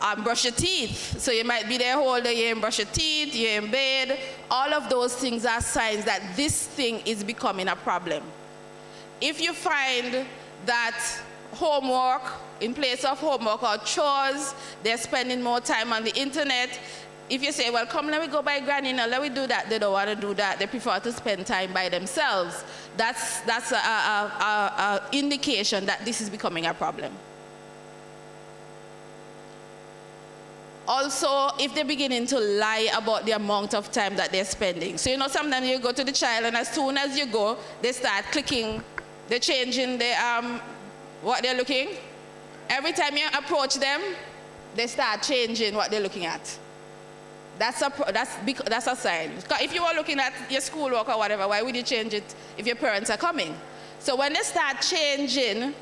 and brush your teeth. So you might be there whole day, you ain't brush your teeth, you're in bed. All of those things are signs that this thing is becoming a problem. If you find that homework, in place of homework or chores, they're spending more time on the internet. If you say, well, come, let me go by granny now, let me do that, they don't want to do that. They prefer to spend time by themselves. That's an indication that this is becoming a problem. Also, if they're beginning to lie about the amount of time that they're spending. So, you know, sometimes you go to the child, and as soon as you go, they start clicking, they're changing what they're looking. Every time you approach them, they start changing what they're looking at. That's a sign. If you were looking at your schoolwork or whatever, why would you change it if your parents are coming? So when they start changing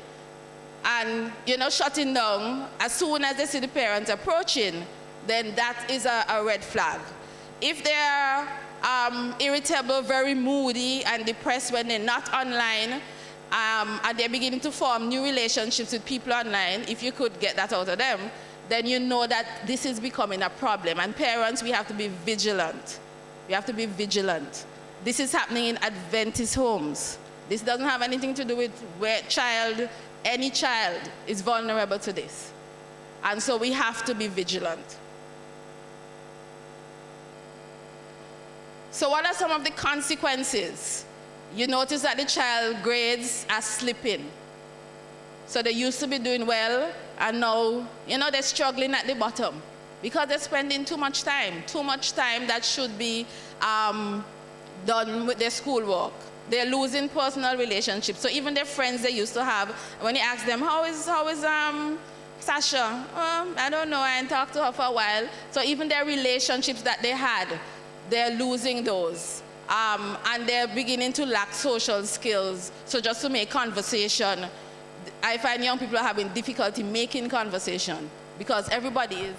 and, you know, shutting down, as soon as they see the parents approaching, then that is a red flag. If they're irritable, very moody and depressed when they're not online, and they're beginning to form new relationships with people online, if you could get that out of them, then you know that this is becoming a problem. And parents, we have to be vigilant. We have to be vigilant. This is happening in Adventist homes. This doesn't have anything to do with where any child is vulnerable to this. And so we have to be vigilant. So what are some of the consequences? You notice that the child grades are slipping. So they used to be doing well, and now, you know, they're struggling at the bottom because they're spending too much time that should be done with their schoolwork. They're losing personal relationships. So even their friends they used to have, when you ask them, how is Sasha? I don't know, I ain't talked to her for a while. So even their relationships that they had, they're losing those. And they're beginning to lack social skills. So just to make conversation, I find young people are having difficulty making conversation because everybody is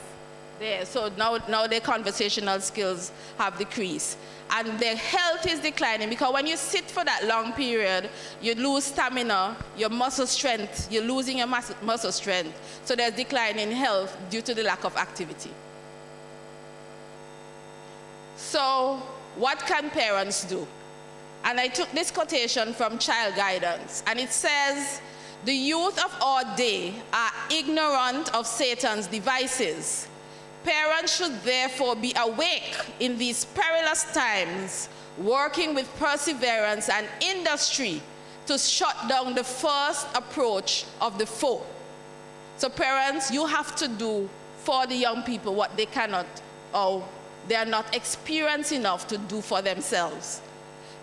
there. So now their conversational skills have decreased. And their health is declining because when you sit for that long period, you lose stamina, your muscle strength, you're losing your muscle strength. So there's decline in health due to the lack of activity. So what can parents do? And I took this quotation from Child Guidance, and it says, "The youth of our day are ignorant of Satan's devices. Parents should therefore be awake in these perilous times, working with perseverance and industry to shut down the first approach of the foe." So parents, you have to do for the young people what they cannot, or they are not experienced enough to do for themselves.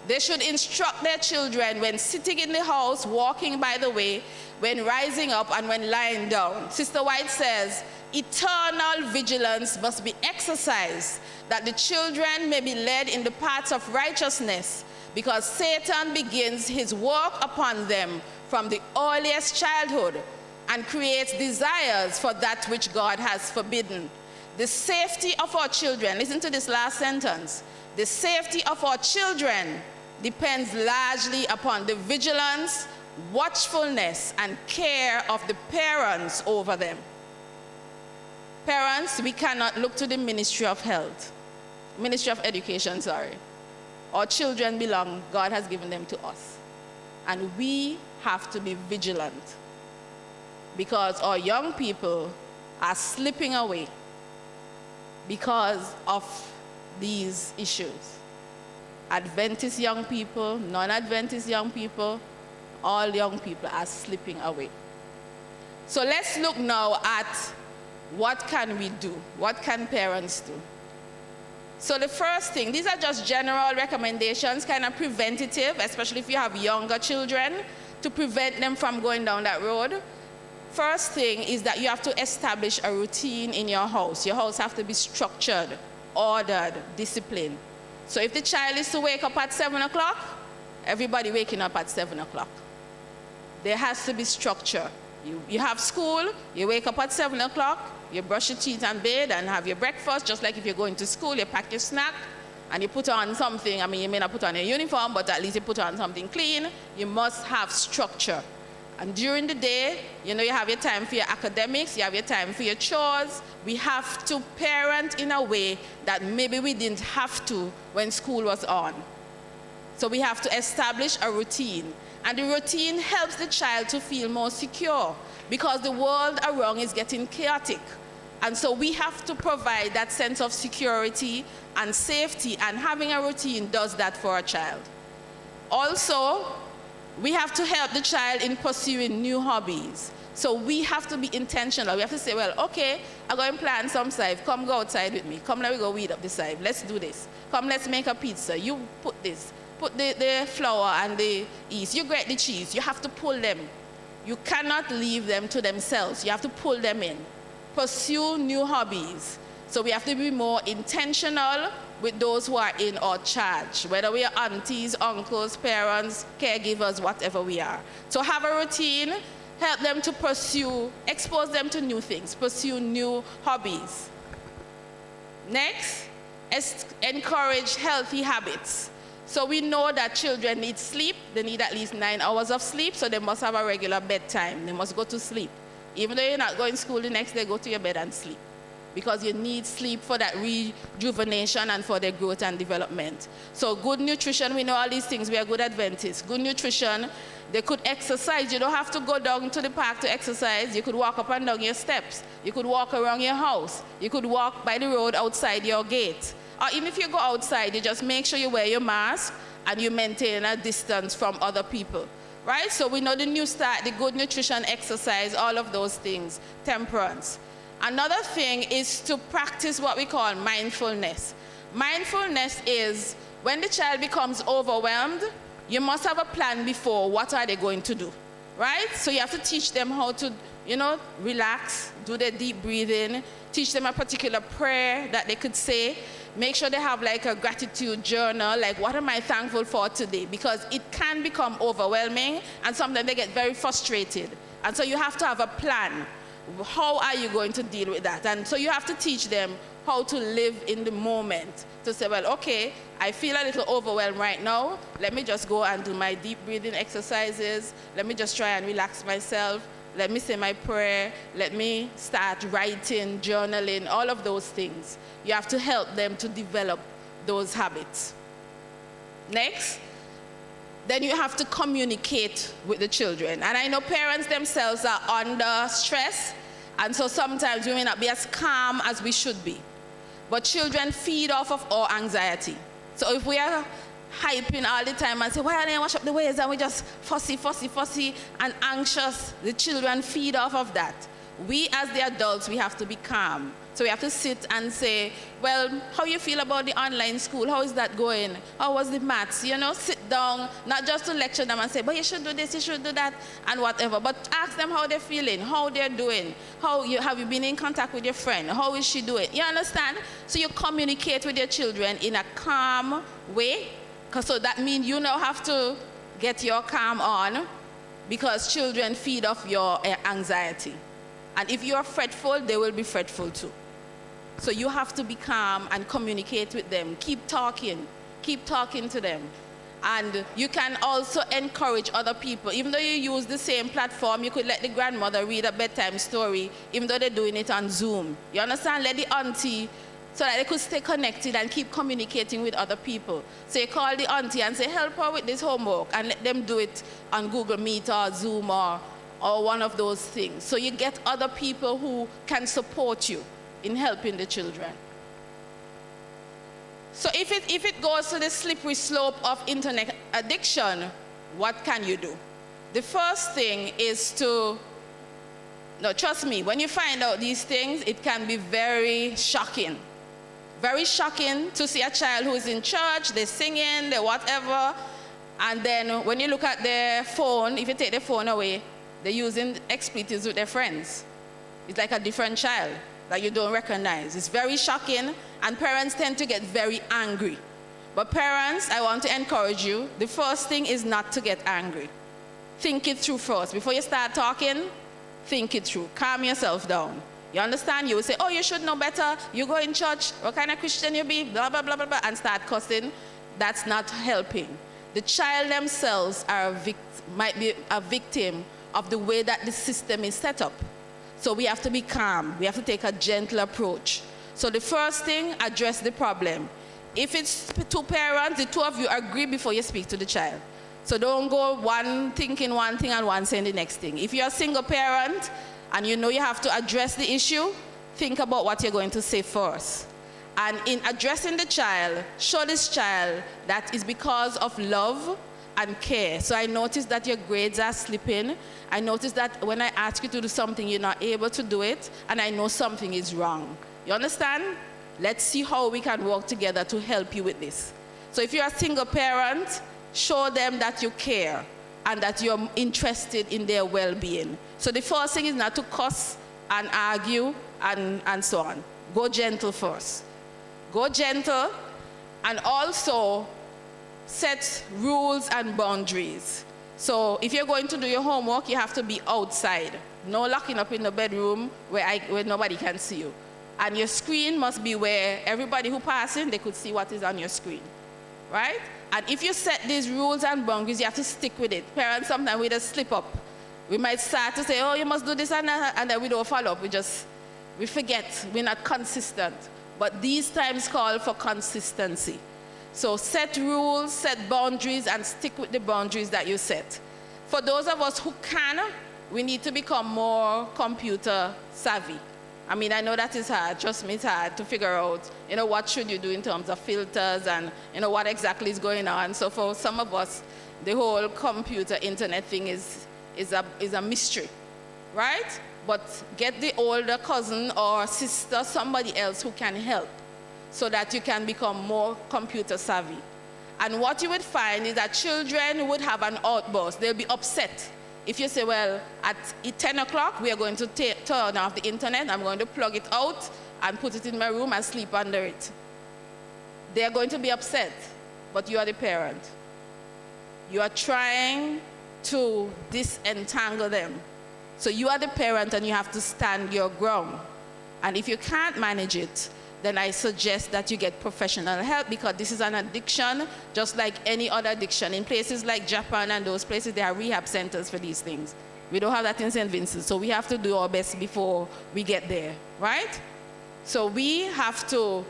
They should instruct their children when sitting in the house, walking by the way, when rising up and when lying down. Sister White says, eternal vigilance must be exercised, that the children may be led in the paths of righteousness, because Satan begins his work upon them from the earliest childhood and creates desires for that which God has forbidden. The safety of our children, listen to this last sentence. The safety of our children depends largely upon the vigilance, watchfulness, and care of the parents over them. Parents, we cannot look to the Ministry of Health, Ministry of Education, sorry. Our children belong, God has given them to us. And we have to be vigilant because our young people are slipping away because of these issues. Adventist young people, non-Adventist young people, all young people are slipping away. So let's look now at what can we do? What can parents do? So the first thing, these are just general recommendations, kind of preventative, especially if you have younger children, to prevent them from going down that road. First thing is that you have to establish a routine in your house. Your house has to be structured, ordered, disciplined. So if the child is to wake up at 7 o'clock, everybody waking up at 7 o'clock. There has to be structure. You have school, you wake up at 7 o'clock, you brush your teeth and bathe and have your breakfast, just like if you're going to school, you pack your snack and you put on something. I mean, you may not put on a uniform, but at least you put on something clean. You must have structure. And during the day, you know, you have your time for your academics, you have your time for your chores. We have to parent in a way that maybe we didn't have to when school was on. So we have to establish a routine. And the routine helps the child to feel more secure because the world around is getting chaotic. And so we have to provide that sense of security and safety, and having a routine does that for a child. Also, we have to help the child in pursuing new hobbies. So we have to be intentional. We have to say, well, okay, I'm going to plant some side. Come go outside with me. Come, let me go weed up the side. Let's do this. Come, let's make a pizza. You put this. Put the flour and the yeast. You grate the cheese. You have to pull them. You cannot leave them to themselves. You have to pull them in. Pursue new hobbies. So we have to be more intentional with those who are in our charge, whether we are aunties, uncles, parents, caregivers, whatever we are. So have a routine, help them to pursue, expose them to new things, pursue new hobbies. Next, encourage healthy habits. So we know that children need sleep. They need at least 9 hours of sleep, so they must have a regular bedtime. They must go to sleep. Even though you're not going to school the next day, go to your bed and sleep, because you need sleep for that rejuvenation and for their growth and development. So good nutrition, we know all these things. We are good Adventists. Good nutrition, they could exercise. You don't have to go down to the park to exercise. You could walk up and down your steps. You could walk around your house. You could walk by the road outside your gate. Or even if you go outside, you just make sure you wear your mask and you maintain a distance from other people. Right? So we know the New Start, the good nutrition, exercise, all of those things, temperance. Another thing is to practice what we call mindfulness. Mindfulness is when the child becomes overwhelmed, you must have a plan before. What are they going to do? Right? So you have to teach them how to, relax, do their deep breathing, teach them a particular prayer that they could say. Make sure they have like a gratitude journal, like what am I thankful for today? Because it can become overwhelming and sometimes they get very frustrated. And so you have to have a plan. How are you going to deal with that? And so you have to teach them how to live in the moment. To say, well, okay, I feel a little overwhelmed right now. Let me just go and do my deep breathing exercises. Let me just try and relax myself. Let me say my prayer. Let me start writing, journaling, all of those things. You have to help them to develop those habits. Next, then you have to communicate with the children. And I know parents themselves are under stress, and so sometimes we may not be as calm as we should be. But children feed off of our anxiety. So if we are hyping all the time and say, why are they wash up the ways, and we just fussy and anxious, the children feed off of that. We as the adults, we have to be calm. So we have to sit and say, well, how you feel about the online school? How is that going? How was the maths? Sit down, not just to lecture them and say, but you should do this, you should do that, and whatever. But ask them how they're feeling, how they're doing. Have you been in contact with your friend? How is she doing? You understand? So you communicate with your children in a calm way. So that means you now have to get your calm on, because children feed off your anxiety. And if you are fretful, they will be fretful too. So you have to be calm and communicate with them. Keep talking to them. And you can also encourage other people. Even though you use the same platform, you could let the grandmother read a bedtime story, even though they're doing it on Zoom. You understand? Let the auntie, so that they could stay connected and keep communicating with other people. So you call the auntie and say, help her with this homework, and let them do it on Google Meet or Zoom or one of those things. So you get other people who can support you in helping the children. So if it goes to the slippery slope of internet addiction, what can you do? The first thing is trust me, when you find out these things, it can be very shocking. Very shocking to see a child who is in church, they're singing, they're whatever, and then when you look at their phone, if you take their phone away, they're using expletives with their friends. It's like a different child that you don't recognize. It's very shocking, and parents tend to get very angry. But parents, I want to encourage you, the first thing is not to get angry. Think it through first. Before you start talking, think it through. Calm yourself down. You understand? You will say, oh, you should know better. You go in church. What kind of Christian you be? Blah, blah, blah, blah, blah, and start cussing. That's not helping. The child themselves might be a victim of the way that the system is set up. So we have to be calm. We have to take a gentle approach. So the first thing, address the problem. If it's two parents, the two of you agree before you speak to the child. So don't go one thinking one thing and one saying the next thing. If you're a single parent and you know you have to address the issue, think about what you're going to say first. And in addressing the child, show this child that is because of love and care. So I noticed that your grades are slipping. I noticed that when I ask you to do something, you're not able to do it, and I know something is wrong. You understand? Let's see how we can work together to help you with this. So if you're a single parent, show them that you care and that you're interested in their well-being. So the first thing is not to cuss and argue and so on. Go gentle first. Go gentle, and also set rules and boundaries. So if you're going to do your homework, you have to be outside. No locking up in the bedroom where nobody can see you. And your screen must be where everybody who passes in, they could see what is on your screen, right? And if you set these rules and boundaries, you have to stick with it. Parents, sometimes we just slip up. We might start to say, oh, you must do this and that, and then we don't follow up. We forget. We're not consistent. But these times call for consistency. So set rules, set boundaries, and stick with the boundaries that you set. For those of us who can, we need to become more computer savvy. I mean, I know that is hard. Trust me, it's hard to figure out, what should you do in terms of filters and, what exactly is going on. So for some of us, the whole computer internet thing is a mystery, right? But get the older cousin or sister, somebody else who can help, so that you can become more computer savvy. And what you would find is that children would have an outburst. They'll be upset. If you say, well, at 10 o'clock, we are going to turn off the internet, I'm going to plug it out and put it in my room and sleep under it. They are going to be upset, but you are the parent. You are trying to disentangle them. So you are the parent and you have to stand your ground. And if you can't manage it, then I suggest that you get professional help, because this is an addiction just like any other addiction. In places like Japan and those places, there are rehab centers for these things. We don't have that in St. Vincent, so we have to do our best before we get there, right? So we have to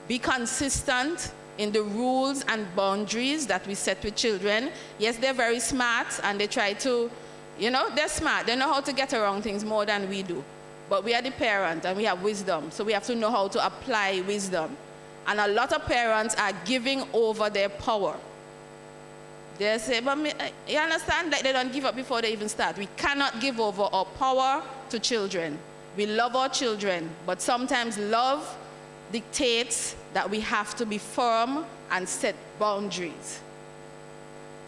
be consistent in the rules and boundaries that we set with children. Yes, they're very smart and they try to, they're smart. They know how to get around things more than we do. But we are the parent and we have wisdom, so we have to know how to apply wisdom. And a lot of parents are giving over their power. They say, but you understand, like they don't give up before they even start. We cannot give over our power to children. We love our children, but sometimes love dictates that we have to be firm and set boundaries.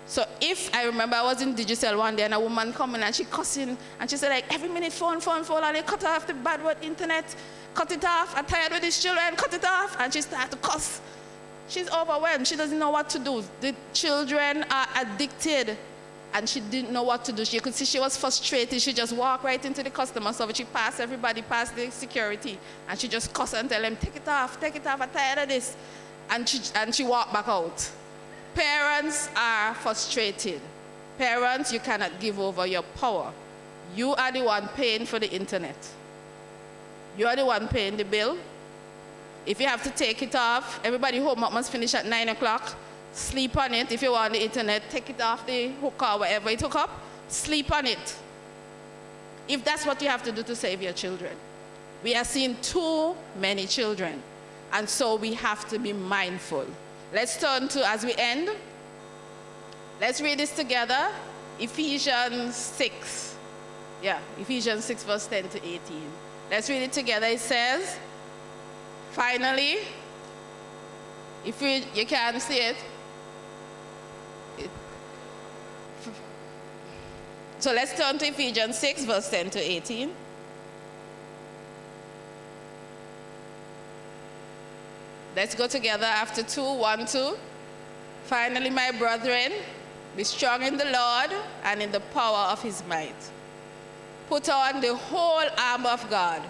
So if I remember I was in Digicel one day and a woman coming and she cussing and she said, like, every minute phone, and they cut off the bad word internet, cut it off, I'm tired with these children, cut it off, and she started to cuss. She's overwhelmed, she doesn't know what to do. The children are addicted and she didn't know what to do. You could see she was frustrated. She just walked right into the customer service. She passed everybody, past the security, and she just cussed and tell them, take it off, I'm tired of this. And she walked back out. Parents are frustrated. Parents, you cannot give over your power. You are the one paying for the internet. You are the one paying the bill. If you have to take it off, everybody homework must finish at 9 o'clock. Sleep on it. If you want the internet, take it off the hook or whatever it hook up. Sleep on it. If that's what you have to do to save your children. We are seeing too many children. And so we have to be mindful. Let's turn to, as we end, let's read this together. Ephesians 6. Yeah, Ephesians 6 verse 10 to 18. Let's read it together. It says, finally, if you can see it. So let's turn to Ephesians 6 verse 10 to 18. Let's go together after 2, 1, 2. Finally, my brethren, be strong in the Lord and in the power of his might. Put on the whole armor of God,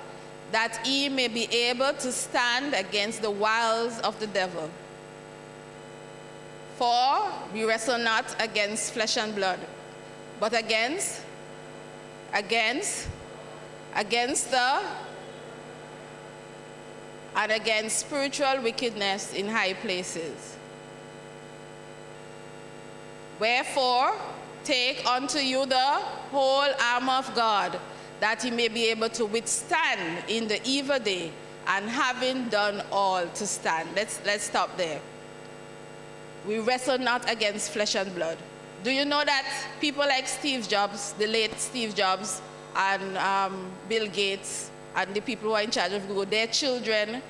that ye may be able to stand against the wiles of the devil. For we wrestle not against flesh and blood, but against spiritual wickedness in high places. Wherefore, take unto you the whole armor of God, that ye may be able to withstand in the evil day, and having done all to stand. Let's stop there. We wrestle not against flesh and blood. Do you know that people like Steve Jobs, the late Steve Jobs, and Bill Gates, and the people who are in charge of Google, their children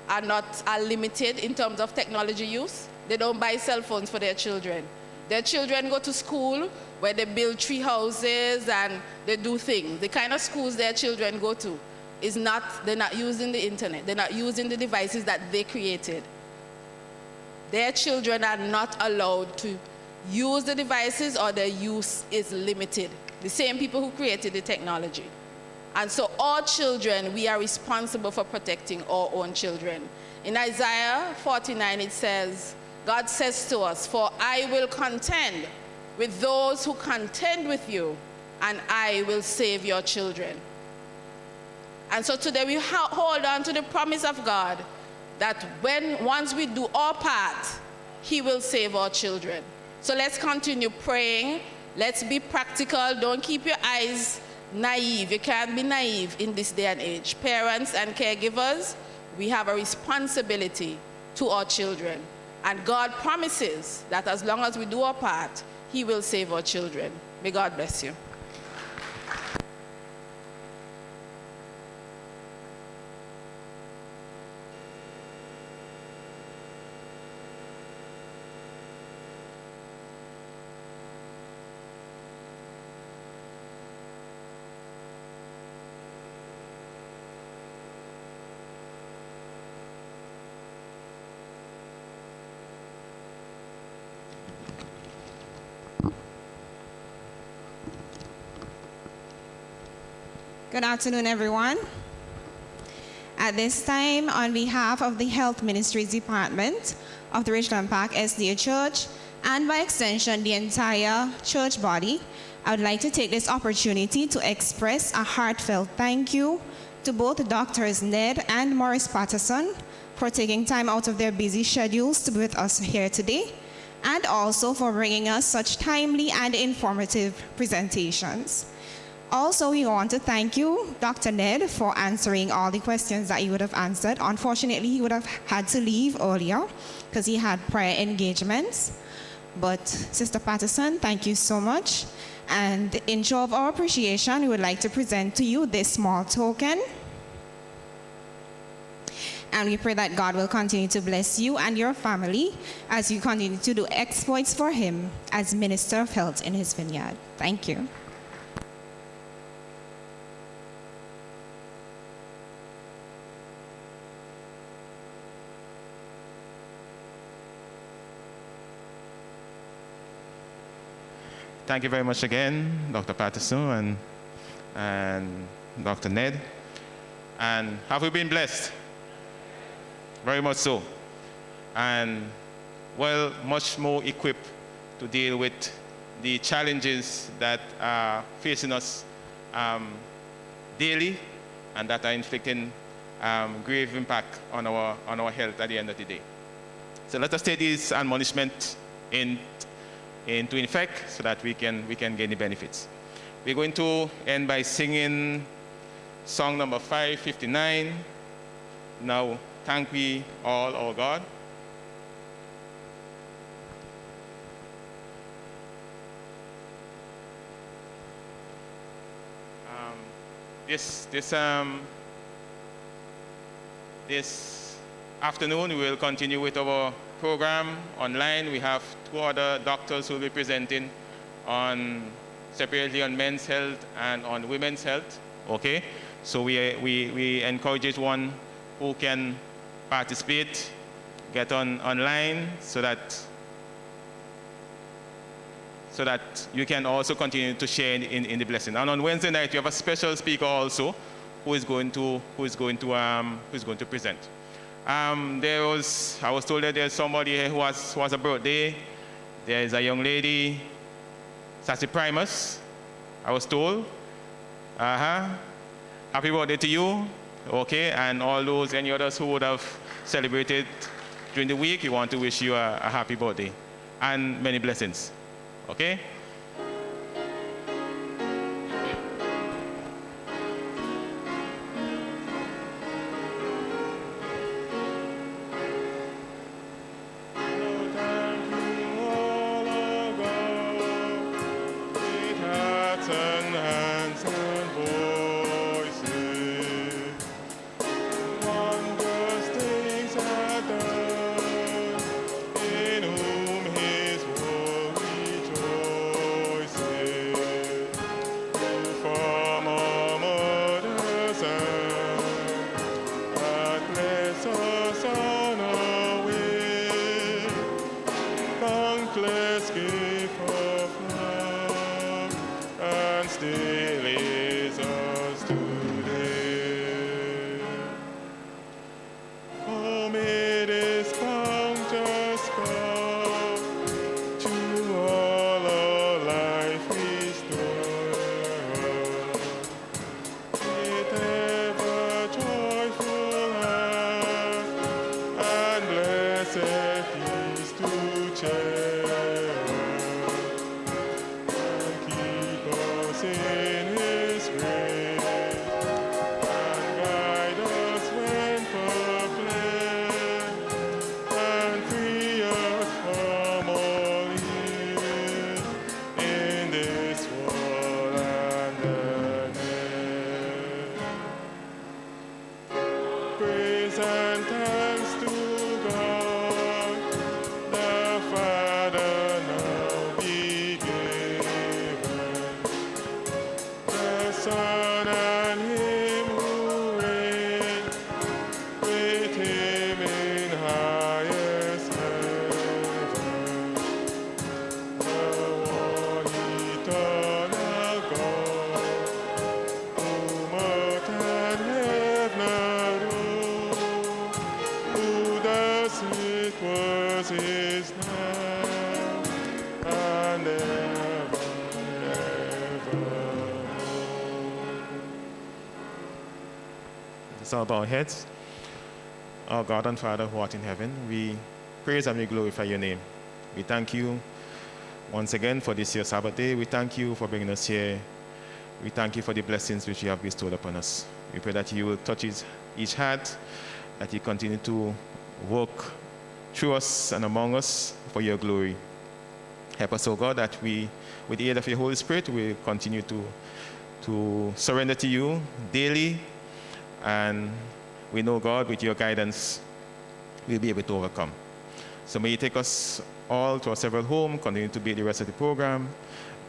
are limited in terms of technology use? They don't buy cell phones for their children. Their children go to school where they build tree houses and they do things. The kind of schools their children go to they're not using the internet. They're not using the devices that they created. Their children are not allowed to use the devices, or their use is limited. The same people who created the technology. And so all children, we are responsible for protecting our own children. In Isaiah 49, it says, God says to us, for I will contend with those who contend with you, and I will save your children. And so today we hold on to the promise of God that once we do our part, he will save our children. So let's continue praying. Let's be practical. Don't keep your eyes naive. You can't be naive in this day and age. Parents and caregivers, we have a responsibility to our children. And God promises that as long as we do our part, he will save our children. May God bless you. Good afternoon, everyone. At this time, on behalf of the Health Ministries Department of the Richland Park SDA Church, and by extension, the entire church body, I would like to take this opportunity to express a heartfelt thank you to both Drs. Ned and Morris-Patterson for taking time out of their busy schedules to be with us here today, and also for bringing us such timely and informative presentations. Also, we want to thank you, Dr. Ned, for answering all the questions that you would have answered. Unfortunately, he would have had to leave earlier because he had prior engagements. But Sister Patterson, thank you so much. And in show of our appreciation, we would like to present to you this small token. And we pray that God will continue to bless you and your family as you continue to do exploits for him as Minister of Health in his vineyard. Thank you. thank you very much again, Dr. Patterson and Dr. Ned. And have we been blessed? Very much so. And, well, much more equipped to deal with the challenges that are facing us daily and that are inflicting grave impact on our health at the end of the day. So let us take these admonishments into effect so that we can gain the benefits. We're going to end by singing song number 559. Now, thank we all our God. This afternoon, we will continue with our program online. We have 2 other doctors who will be presenting separately on men's health and on women's health. Okay? So we encourage everyone who can participate, get online so that you can also continue to share in the blessing. And on Wednesday night, we have a special speaker also who is going to present. I was told that there's somebody here who has a birthday. There is a young lady, Sassy Primus, I was told. Happy birthday to you. Okay, and any others who would have celebrated during the week, we want to wish you a happy birthday and many blessings. Okay? Let's all bow our heads. Our God and Father who art in heaven, we praise and we glorify your name. We thank you once again for this year's Sabbath day. We thank you for bringing us here. We thank you for the blessings which you have bestowed upon us. We pray that you will touch each heart, that you continue to work through us and among us for your glory. Help us, O God, that we, with the aid of your Holy Spirit, will continue to surrender to you daily. And we know, God, with your guidance, we'll be able to overcome. So may you take us all to our several homes, continue to be the rest of the program.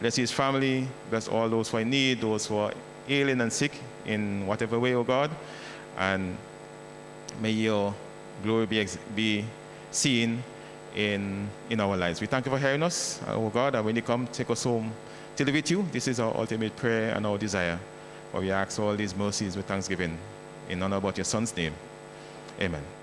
Bless his family, bless all those who are in need, those who are ailing and sick in whatever way, O God. And may your glory be seen in our lives. We thank you for hearing us, O God, and when you come, take us home till with you. This is our ultimate prayer and our desire. For we ask all these mercies with thanksgiving in honor of your Son's name. Amen.